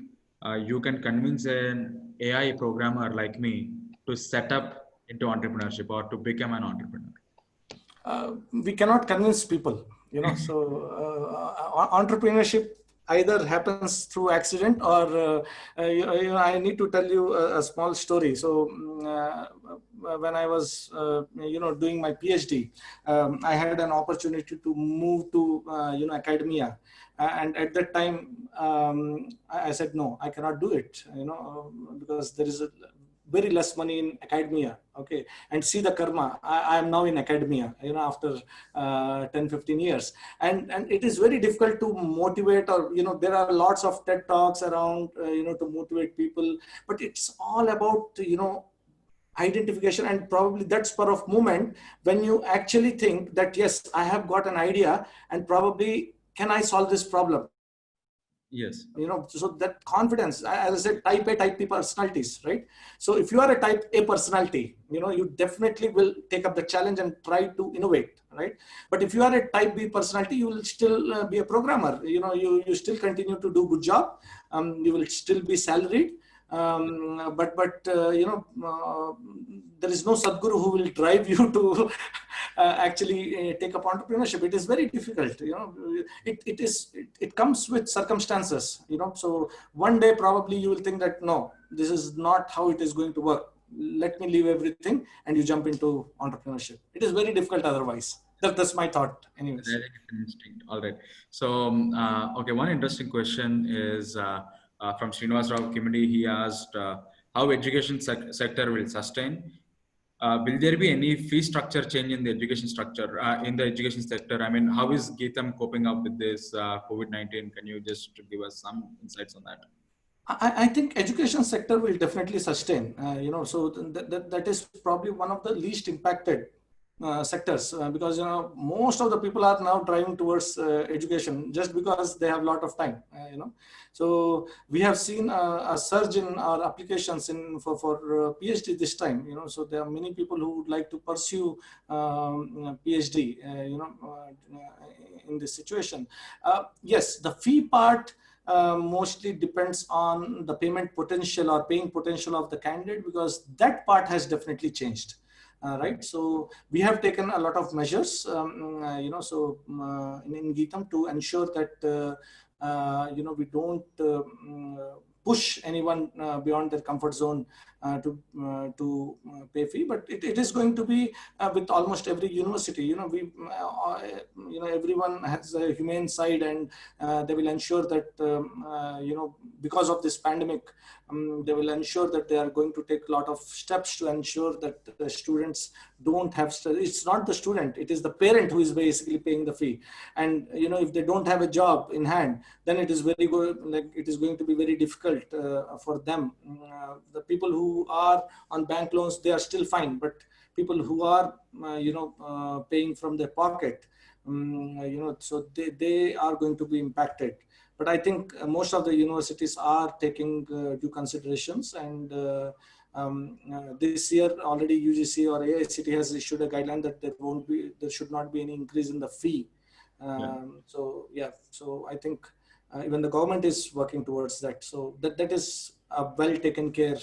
Speaker 1: you can convince an AI programmer like me to set up into entrepreneurship or to become an entrepreneur?
Speaker 2: We cannot convince people, so entrepreneurship either happens through accident, or I need to tell you a small story. So when I was doing my PhD, I had an opportunity to move to academia, and at that time I said no, I cannot do it, because there is very less money in academia. Okay. And see the karma. I am now in academia, after 10-15 years. And it is very difficult to motivate, or, there are lots of TED Talks around, to motivate people, but it's all about, identification, and probably that spur of moment when you actually think that, yes, I have got an idea, and probably can I solve this problem?
Speaker 1: Yes.
Speaker 2: So that confidence, as I said, type A, type B personalities, right? So if you are a type A personality, you definitely will take up the challenge and try to innovate, right? But if you are a type B personality, you will still be a programmer. You still continue to do good job. You will still be salaried. But there is no Sadguru who will drive you to actually take up entrepreneurship. It is very difficult. It comes with circumstances. So one day probably you will think that no, this is not how it is going to work. Let me leave everything, and you jump into entrepreneurship. It is very difficult otherwise. That's my thought
Speaker 1: I
Speaker 2: anyways.
Speaker 1: think it's an instinct. All right. So, okay, one interesting question is from Srinivas Rao Kimidi. He asked how education sector will sustain. Will there be any fee structure change in the education structure in the education sector? I mean, how is Geetam coping up with this COVID-19? Can you just give us some insights on that?
Speaker 2: I think education sector will definitely sustain, so that is probably one of the least impacted sectors, because most of the people are now driving towards education just because they have a lot of time, so we have seen a surge in our applications for PhD this time, so there are many people who would like to pursue PhD, in this situation. Yes, the fee part mostly depends on the payment potential or paying potential of the candidate, because that part has definitely changed. Right. So we have taken a lot of measures, in Geetam to ensure that, we don't push anyone beyond their comfort zone to pay fee, but it is going to be with almost every university. Everyone has a humane side, and they will ensure that because of this pandemic, they will ensure that they are going to take a lot of steps to ensure that the students don't have it's not the student, it is the parent who is basically paying the fee. And if they don't have a job in hand, then it is very good, like it is going to be very difficult for them. The people who are on bank loans, they are still fine, but people who are paying from their pocket, so they are going to be impacted. But I think most of the universities are taking due considerations, and this year already UGC or AICT has issued a guideline that there should not be any increase in the fee. So I think even the government is working towards that. So that is a well taken care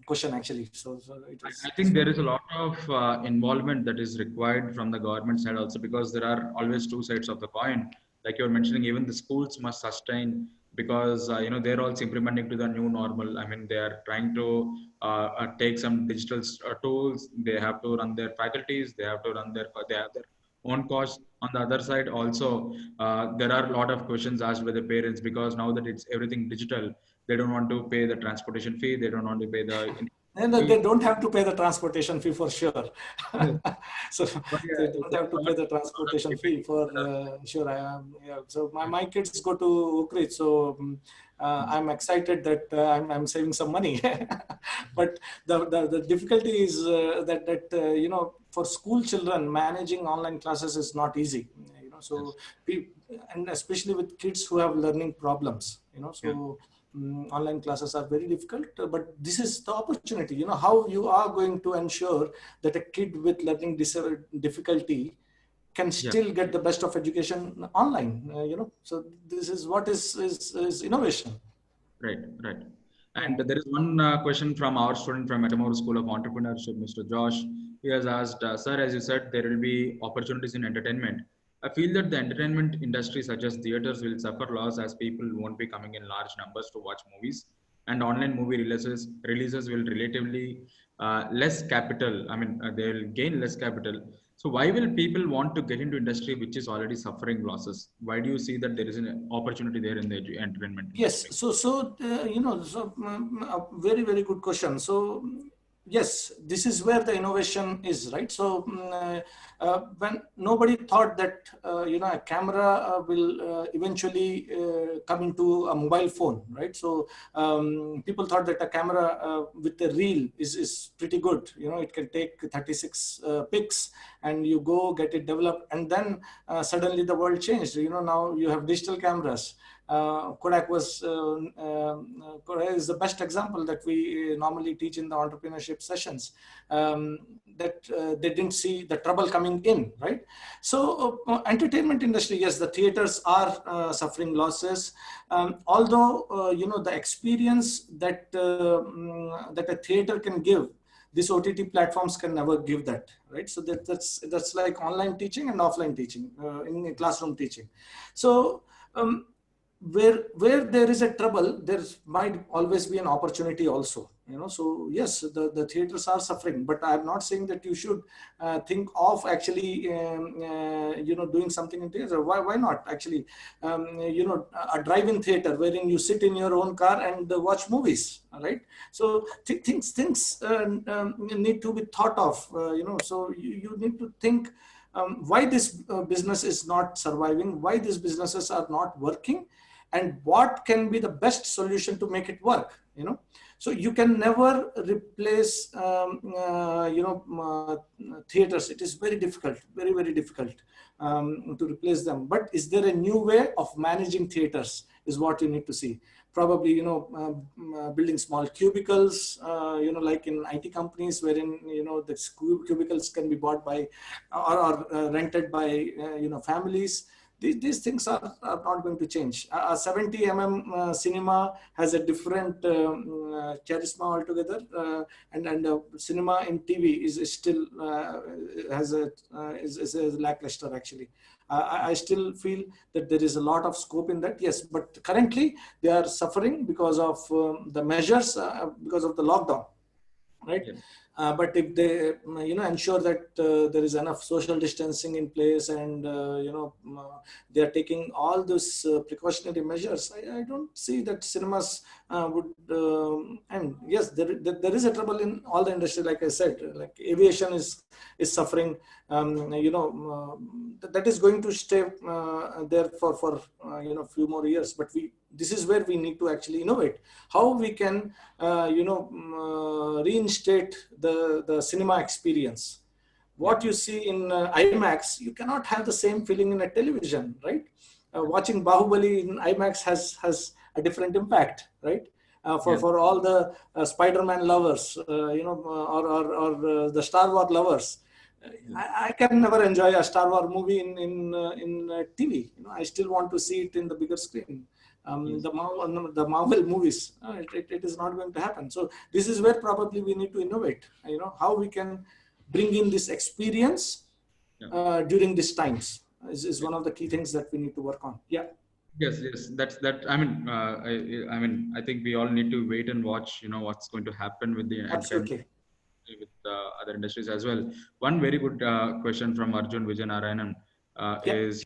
Speaker 2: question actually. So it is.
Speaker 1: I think there is a lot of involvement that is required from the government side also, because there are always two sides of the coin. Like you were mentioning, even the schools must sustain, because they're also implementing to the new normal. I mean, they are trying to take some digital tools. They have to run their faculties. They have to run they have their own costs. On the other side, also there are a lot of questions asked by the parents, because now that it's everything digital, they don't want to pay the transportation fee. They don't want to pay the
Speaker 2: And they don't have to pay the transportation fee for sure.
Speaker 1: yes.
Speaker 2: So
Speaker 1: But yeah,
Speaker 2: they don't have to pay the transportation fee for sure. Yeah. So my kids go to Oak Ridge, so I'm excited that I'm saving some money. But the difficulty is for school children, managing online classes is not easy. So and especially with kids who have learning problems. So. Online classes are very difficult, but this is the opportunity. How you are going to ensure that a kid with learning difficulty can
Speaker 1: Yeah,
Speaker 2: still get the best of education online. So this is what is innovation.
Speaker 1: right, right.
Speaker 2: Yeah.
Speaker 1: And there is one question from our student from Metamora School of Entrepreneurship, Mr. Josh. He has asked, Sir, as you said, there will be opportunities in entertainment. I feel that the entertainment industry, such as theaters, will suffer loss as people won't be coming in large numbers to watch movies, and online movie releases will relatively less capital. I mean, they will gain less capital. So why will people want to get into industry which is already suffering losses? Why do you see that there is an opportunity there in the entertainment industry?
Speaker 2: Yes. A very, very good question. So, yes, this is where the innovation is, right? So, when nobody thought that, a camera will eventually come into a mobile phone, right? So, people thought that a camera with a reel is pretty good. It can take 36 pics, and you go get it developed. And then suddenly the world changed. Now you have digital cameras. Kodak is the best example that we normally teach in the entrepreneurship sessions, that they didn't see the trouble coming in, right? So entertainment industry, yes, the theaters are suffering losses, although the experience that that a theater can give, these OTT platforms can never give that, right? So that's like online teaching and offline teaching, in classroom teaching. So where there is a trouble, there might always be an opportunity also. So yes, the theaters are suffering, but I'm not saying that you should think of actually doing something in theater. Why not actually a drive-in theater wherein you sit in your own car and watch movies, right? So things need to be thought of. So you need to think why this business is not surviving, why these businesses are not working, and what can be the best solution to make it work. So you can never replace theaters. It is very difficult, very, very difficult to replace them. But is there a new way of managing theaters is what you need to see. Probably building small cubicles, like in IT companies, wherein the cubicles can be bought by or rented by families. These things are not going to change. A 70 cinema has a different charisma altogether, and cinema in TV is still is lackluster actually. I still feel that there is a lot of scope in that, yes, but currently they are suffering because of the measures, because of the lockdown, right?
Speaker 1: Yeah.
Speaker 2: But if they ensure that there is enough social distancing in place, and they are taking all those precautionary measures, I don't see that cinemas would end. Yes, there is a trouble in all the industry, like I said, like aviation is suffering. That is going to stay there for few more years, but this is where we need to actually innovate how we can reinstate the cinema experience. What you see in IMAX, you cannot have the same feeling in a television, right? Watching Bahubali in IMAX has a different impact, right? For all the Spider-Man lovers, or the Star Wars lovers, I can never enjoy a Star Wars movie in TV. I still want to see it in the bigger screen. The Marvel movies, it is not going to happen. So this is where probably we need to innovate. How we can bring in this experience during these times is one of the key things that we need to work on. Yeah.
Speaker 1: Yes. That's that. I mean, I think we all need to wait and watch. What's going to happen with the
Speaker 2: Absolutely.
Speaker 1: with other industries as well. One very good question from Arjun Vijayanarayanan is,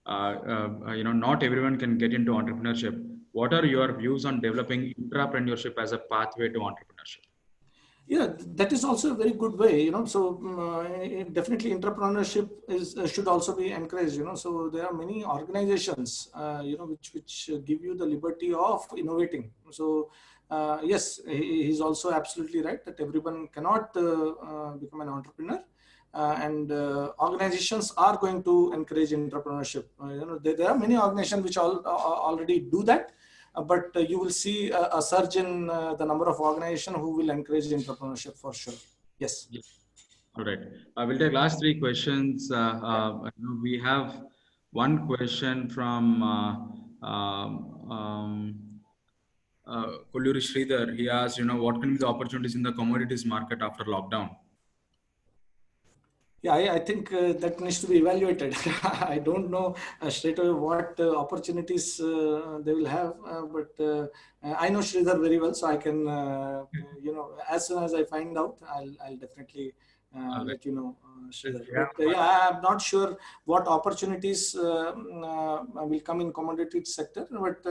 Speaker 1: not everyone can get into entrepreneurship. What are your views on developing intrapreneurship as a pathway to entrepreneurship?
Speaker 2: Yeah, that is also a very good way, so definitely entrepreneurship should also be encouraged, so there are many organizations, which give you the liberty of innovating. So yes, he's also absolutely right that everyone cannot become an entrepreneur. And organizations are going to encourage entrepreneurship. There are many organizations which already do that. But you will see a surge in the number of organizations who will encourage entrepreneurship for sure. Yes.
Speaker 1: All right. We'll take last three questions. We have one question from Kulluri Sridhar. He asked, what can be the opportunities in the commodities market after lockdown?
Speaker 2: Yeah, I think that needs to be evaluated. I don't know straight away what opportunities they will have, but I know Sridhar very well, so I can, as soon as I find out, I'll definitely let you know, Sridhar. But I'm not sure what opportunities will come in commodities sector, but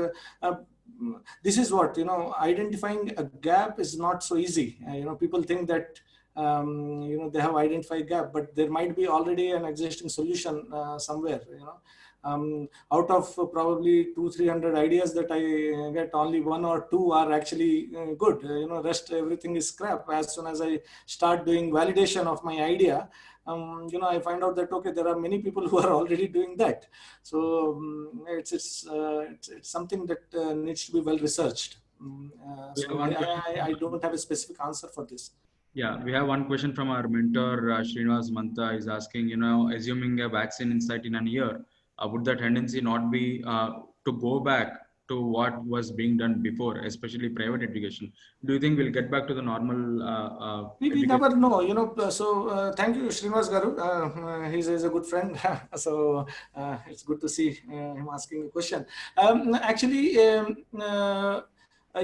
Speaker 2: this is what, identifying a gap is not so easy. People think that they have identified gap, but there might be already an existing solution somewhere. Out of probably 200-300 ideas that I get, only one or two are actually good. Rest everything is scrap. As soon as I start doing validation of my idea, I find out that okay, there are many people who are already doing that. So it's something that needs to be well researched. So I don't have a specific answer for this.
Speaker 1: Yeah, we have one question from our mentor, Srinivas Mantha is asking, assuming a vaccine insight in a year, would the tendency not be to go back to what was being done before, especially private education? Do you think we'll get back to the normal
Speaker 2: We
Speaker 1: education?
Speaker 2: never know, so thank you, Srinivas Garu. He's a good friend. So it's good to see him asking a question. Actually,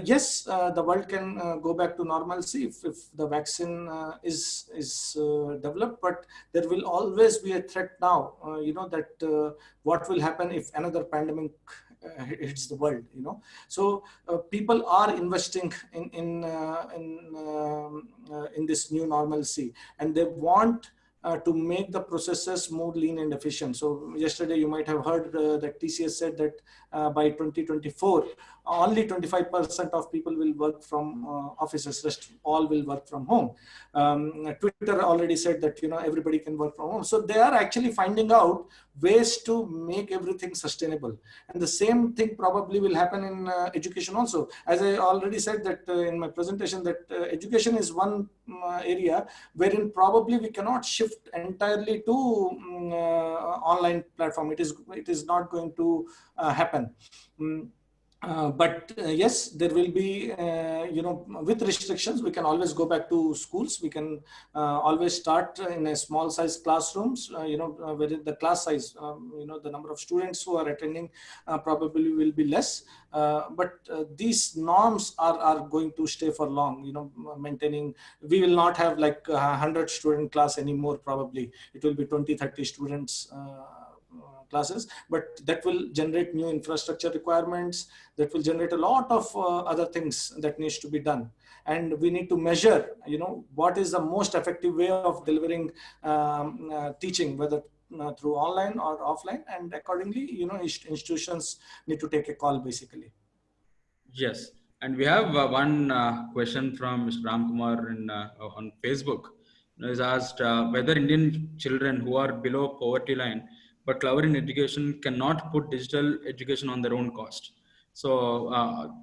Speaker 2: yes, the world can go back to normalcy if the vaccine is developed, but there will always be a threat now. That what will happen if another pandemic hits the world. So people are investing in this new normalcy, and they want to make the processes more lean and efficient. So yesterday you might have heard that TCS said that by 2024, only 25% of people will work from offices, rest all will work from home. Twitter already said that everybody can work from home. So they are actually finding out ways to make everything sustainable. And the same thing probably will happen in education also. As I already said that in my presentation, that education is one area wherein probably we cannot shift entirely to online platform. It is not going to happen. But yes, there will be, with restrictions, we can always go back to schools. We can always start in a small size classrooms, where the class size, the number of students who are attending probably will be less. But these norms are going to stay for long, maintaining. We will not have like 100 student class anymore. Probably it will be 20-30 students classes, but that will generate new infrastructure requirements, that will generate a lot of other things that needs to be done. And we need to measure, what is the most effective way of delivering teaching, whether through online or offline, and accordingly, institutions need to take a call basically.
Speaker 1: Yes, and we have one question from Mr. Ramkumar on Facebook. He's asked whether Indian children who are below poverty line but clever in education cannot put digital education on their own cost. So,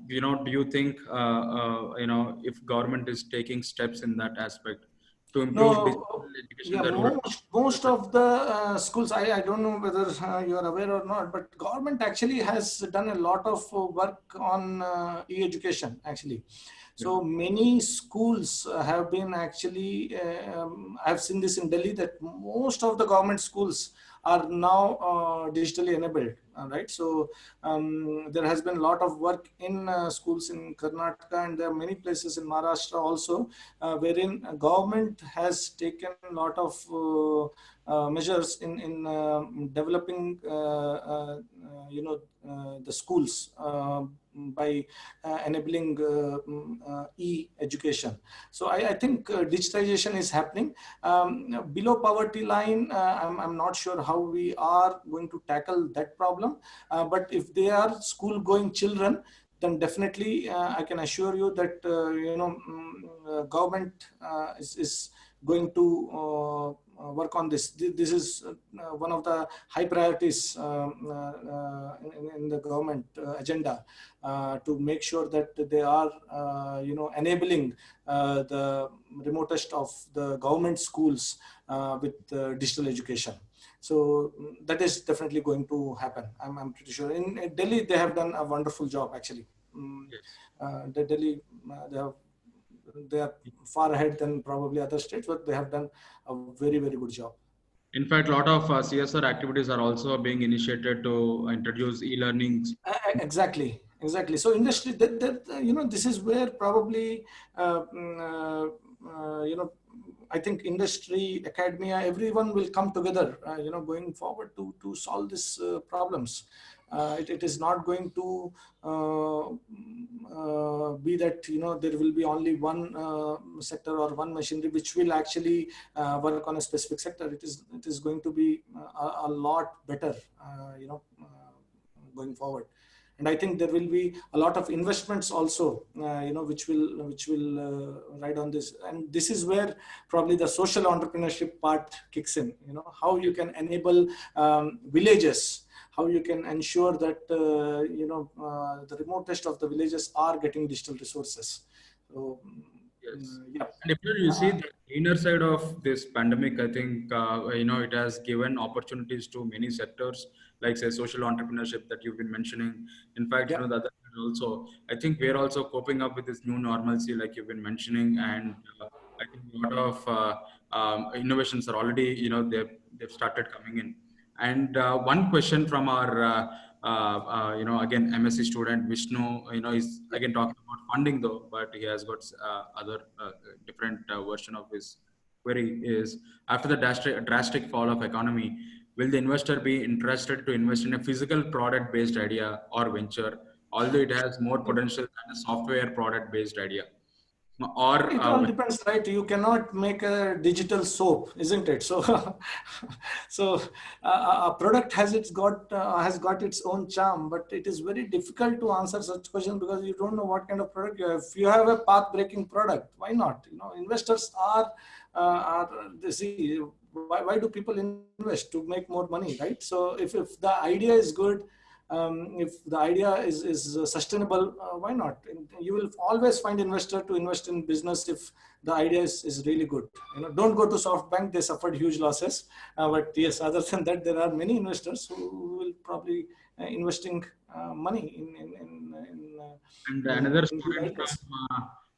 Speaker 1: do you think, if government is taking steps in that aspect to improve digital
Speaker 2: No,
Speaker 1: education
Speaker 2: yeah,
Speaker 1: in the rural?
Speaker 2: most of the schools, I don't know whether you are aware or not, but government actually has done a lot of work on e-education actually. So many schools have been actually, I've seen this in Delhi, that most of the government schools are now digitally enabled, right? So there has been a lot of work in schools in Karnataka, and there are many places in Maharashtra also, wherein government has taken a lot of measures in developing, the schools by enabling e-education. So I think digitization is happening. Below poverty line, I'm not sure how we are going to tackle that problem. But if they are school-going children, then definitely I can assure you that government is going to work on this. This is one of the high priorities in the government agenda, to make sure that they are enabling the remotest of the government schools with digital education. So that is definitely going to happen. I'm pretty sure. In Delhi, they have done a wonderful job actually. Delhi, they are far ahead than probably other states, but they have done a very, very good job.
Speaker 1: In fact, a lot of CSR activities are also being initiated to introduce e-learnings.
Speaker 2: Exactly. So industry, this is where probably, I think industry, academia, everyone will come together, going forward to solve these problems. It is not going to be that, there will be only one sector or one machinery which will actually work on a specific sector. It is going to be a lot better, going forward. And I think there will be a lot of investments also, which will ride on this. And this is where probably the social entrepreneurship part kicks in. How you can enable villages, how you can ensure that the remotest of the villages are getting digital resources. So,
Speaker 1: Yes.
Speaker 2: Yeah.
Speaker 1: And if you see the inner side of this pandemic, I think it has given opportunities to many sectors, like say social entrepreneurship that you've been mentioning. In fact,
Speaker 2: Yeah.
Speaker 1: the other side also, I think we're also coping up with this new normalcy, like you've been mentioning, and I think a lot of innovations are already, they've started coming in. And one question from our, again, MSc student Vishnu, is
Speaker 2: Yeah.
Speaker 1: again talking about funding though, but he has got other different version of his query is, after the drastic fall of economy, will the investor be interested to invest in a physical product based idea or venture, although it has more potential than a software product based idea? Or
Speaker 2: It all depends, right? You cannot make a digital soap, isn't it? So, so a product has got its own charm, but it is very difficult to answer such questions because you don't know what kind of product you have. If you have a path-breaking product, why not? Investors they see why do people invest? To make more money, right? So if the idea is good, if the idea is sustainable, why not? You will always find investor to invest in business if the idea is really good. Don't go to SoftBank; they suffered huge losses. But yes, other than that, there are many investors who will probably investing money
Speaker 1: And another
Speaker 2: in good
Speaker 1: student
Speaker 2: ideas.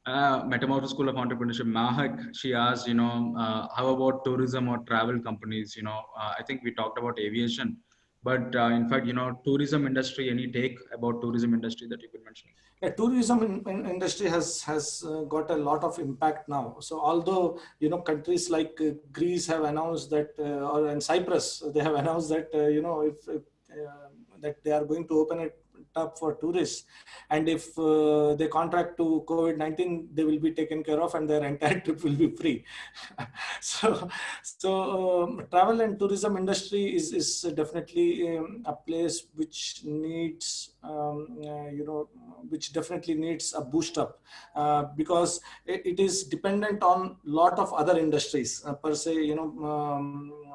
Speaker 1: from Metamorphosis School of Entrepreneurship, Mahak, she asked, how about tourism or travel companies? I think we talked about aviation, but in fact, tourism industry, any take about tourism industry that you could mention?
Speaker 2: Yeah, tourism industry has got a lot of impact now. So although countries like Greece have announced that, or in Cyprus they have announced that if that they are going to open it up for tourists, and if they contract to COVID-19, they will be taken care of, and their entire trip will be free. so travel and tourism industry is definitely a place which needs which definitely needs a boost up, because it is dependent on lot of other industries, per se,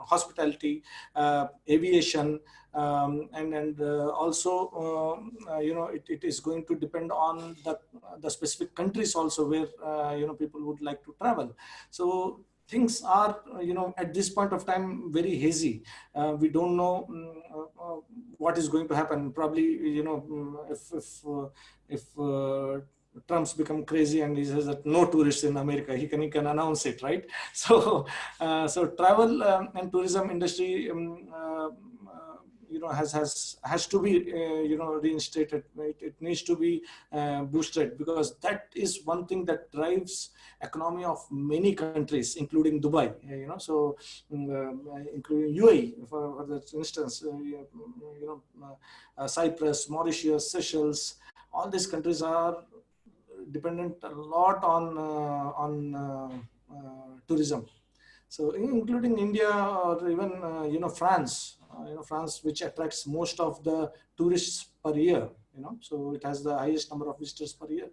Speaker 2: hospitality, aviation, and also it is going to depend on the specific countries also where people would like to travel. So things are at this point of time very hazy. We don't know what is going to happen. Probably if Trump's become crazy and he says that no tourists in America, he can announce it, right? So travel and tourism industry has to be reinstated. It needs to be boosted, because that is one thing that drives economy of many countries, including Dubai. Including UAE, for that instance, Cyprus, Mauritius, Seychelles. All these countries are dependent a lot on tourism. So including India, or even France, France, which attracts most of the tourists per year. So it has the highest number of visitors per year.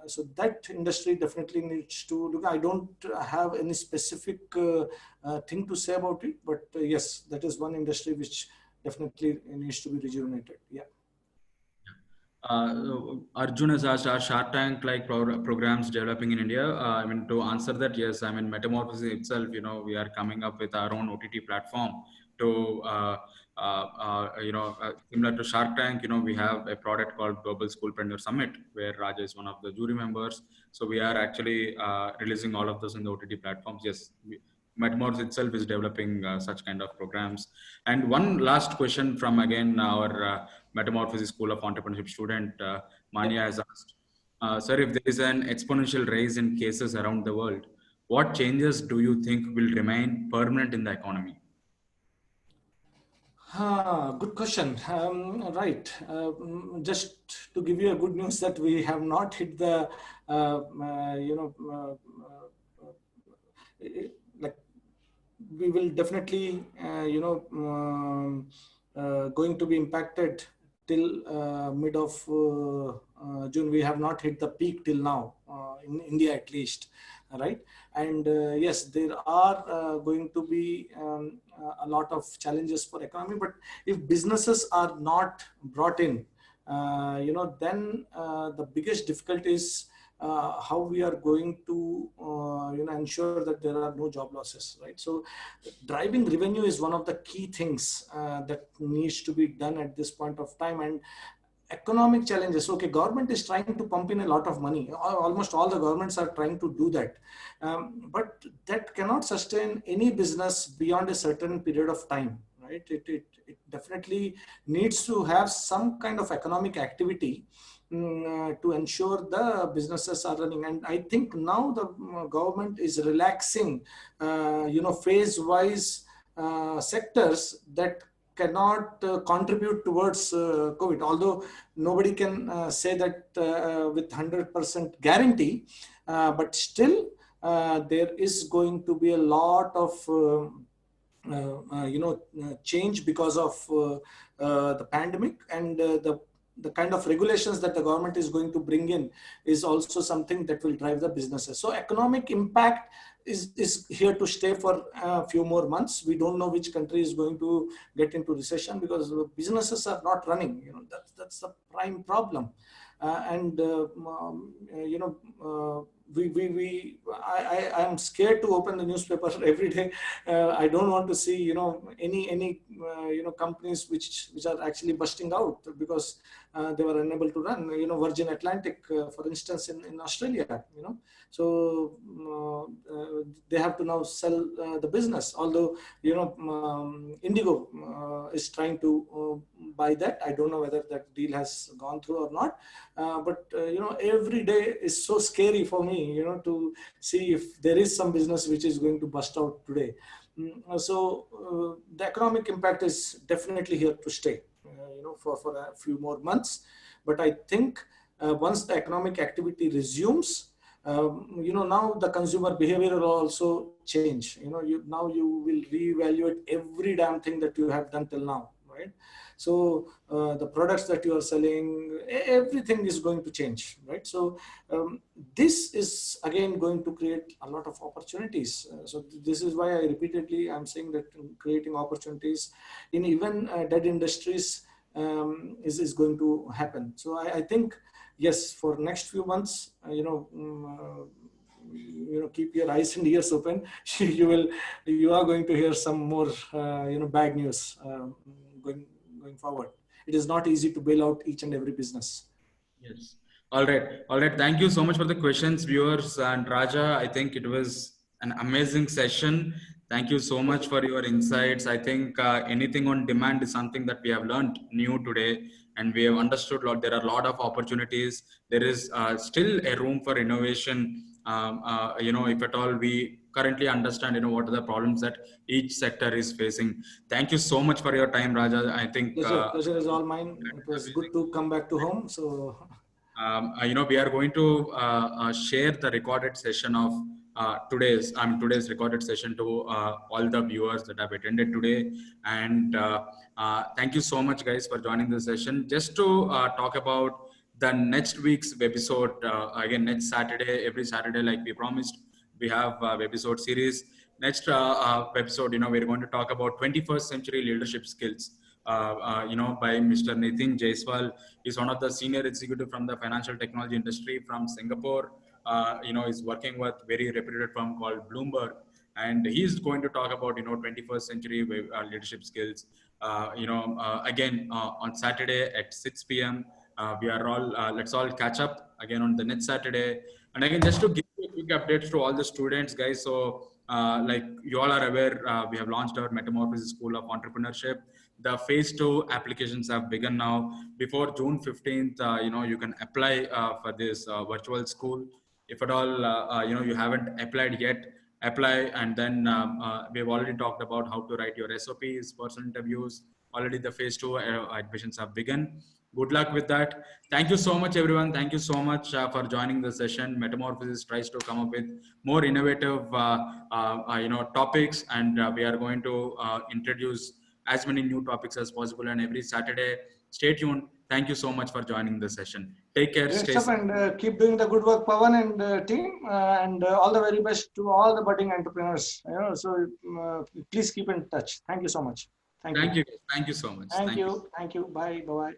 Speaker 2: So that industry definitely needs to look. I don't have any specific thing to say about it, but yes, that is one industry which definitely needs to be rejuvenated. Yeah.
Speaker 1: Arjun has asked, are Shark Tank like programs developing in India? I mean, to answer that, yes. I mean, Metamorphosis itself, we are coming up with our own OTT platform to, similar to Shark Tank, we have a product called Global Schoolpreneur Summit, where Raja is one of the jury members. So we are actually releasing all of those in the OTT platforms. Yes. Metamorphosis itself is developing such kind of programs. And one last question from, again, our Metamorphosis School of Entrepreneurship student, Manya, has asked, sir, if there is an exponential rise in cases around the world, what changes do you think will remain permanent in the economy?
Speaker 2: Good question. Right. Just to give you a good news that we have not hit the, like, we will definitely, going to be impacted till mid of June. We have not hit the peak till now, in India at least, right? And yes, there are going to be a lot of challenges for economy, but if businesses are not brought in, then the biggest difficulty is how we are going to ensure that there are no job losses, right? So driving revenue is one of the key things that needs to be done at this point of time. And economic challenges, okay, government is trying to pump in a lot of money. Almost all the governments are trying to do that, but that cannot sustain any business beyond a certain period of time, right? It definitely needs to have some kind of economic activity to ensure the businesses are running. And I think now the government is relaxing phase wise sectors that cannot contribute towards COVID, although nobody can say that with 100% guarantee, but still there is going to be a lot of change because of the pandemic. And the kind of regulations that the government is going to bring in is also something that will drive the businesses. So economic impact is here to stay for a few more months. We don't know which country is going to get into recession, because businesses are not running. That's the prime problem. I am scared to open the newspaper every day. I don't want to see any companies which are actually busting out because they were unable to run. Virgin Atlantic, for instance, in Australia. So they have to now sell the business. Although Indigo is trying to buy that. I don't know whether that deal has gone through or not. But every day is so scary for me, to see if there is some business which is going to bust out today. So the economic impact is definitely here to stay, for a few more months. But I think once the economic activity resumes, now the consumer behavior will also change. Now you will reevaluate every damn thing that you have done till now, right? So the products that you are selling, everything is going to change, right? So this is again going to create a lot of opportunities. So this is why I'm saying that creating opportunities in even dead industries is going to happen. So I think, yes, for next few months, keep your eyes and ears open. You are going to hear some more, bad news going forward. It is not easy to bail out each and every business.
Speaker 1: Yes. All right. Thank you so much for the questions, viewers. And Raja, I think it was an amazing session. Thank you so much for your insights. I think anything on demand is something that we have learned new today, and we have understood there are a lot of opportunities. There is still a room for innovation. If at all we currently understand, what are the problems that each sector is facing. Thank you so much for your time, Raja. I think
Speaker 2: pleasure is all mine. It was good to come back to home. So
Speaker 1: we are going to share the recorded session of today's recorded session to all the viewers that have attended today. And thank you so much, guys, for joining the session. Just to talk about the next week's episode, again, next Saturday, every Saturday, like we promised, we have webisode series. Next episode, we're going to talk about 21st century leadership skills. By Mr. Nitin Jaiswal. He's one of the senior executive from the financial technology industry from Singapore. He's working with very reputed firm called Bloomberg, and he's going to talk about 21st century leadership skills. Again on Saturday at 6 p.m. We are all let's all catch up again on the next Saturday. And again, just to give you a quick updates to all the students, guys. So like you all are aware, we have launched our Metamorphosis School of Entrepreneurship. The phase 2 applications have begun now. Before June 15th, you can apply for this virtual school. If at all, you haven't applied yet, apply. And then we've already talked about how to write your SOPs, personal interviews. Already the phase 2 admissions have begun. Good luck with that. Thank you so much, everyone. Thank you so much for joining the session. Metamorphosis tries to come up with more innovative, topics, and we are going to introduce as many new topics as possible. And every Saturday, stay tuned. Thank you so much for joining the session. Take care.
Speaker 2: Stay safe, and keep doing the good work, Pawan and team. And all the very best to all the budding entrepreneurs. So please keep in touch. Thank you so much.
Speaker 1: Thank you. Thank you so much.
Speaker 2: Thank you. Bye. Bye.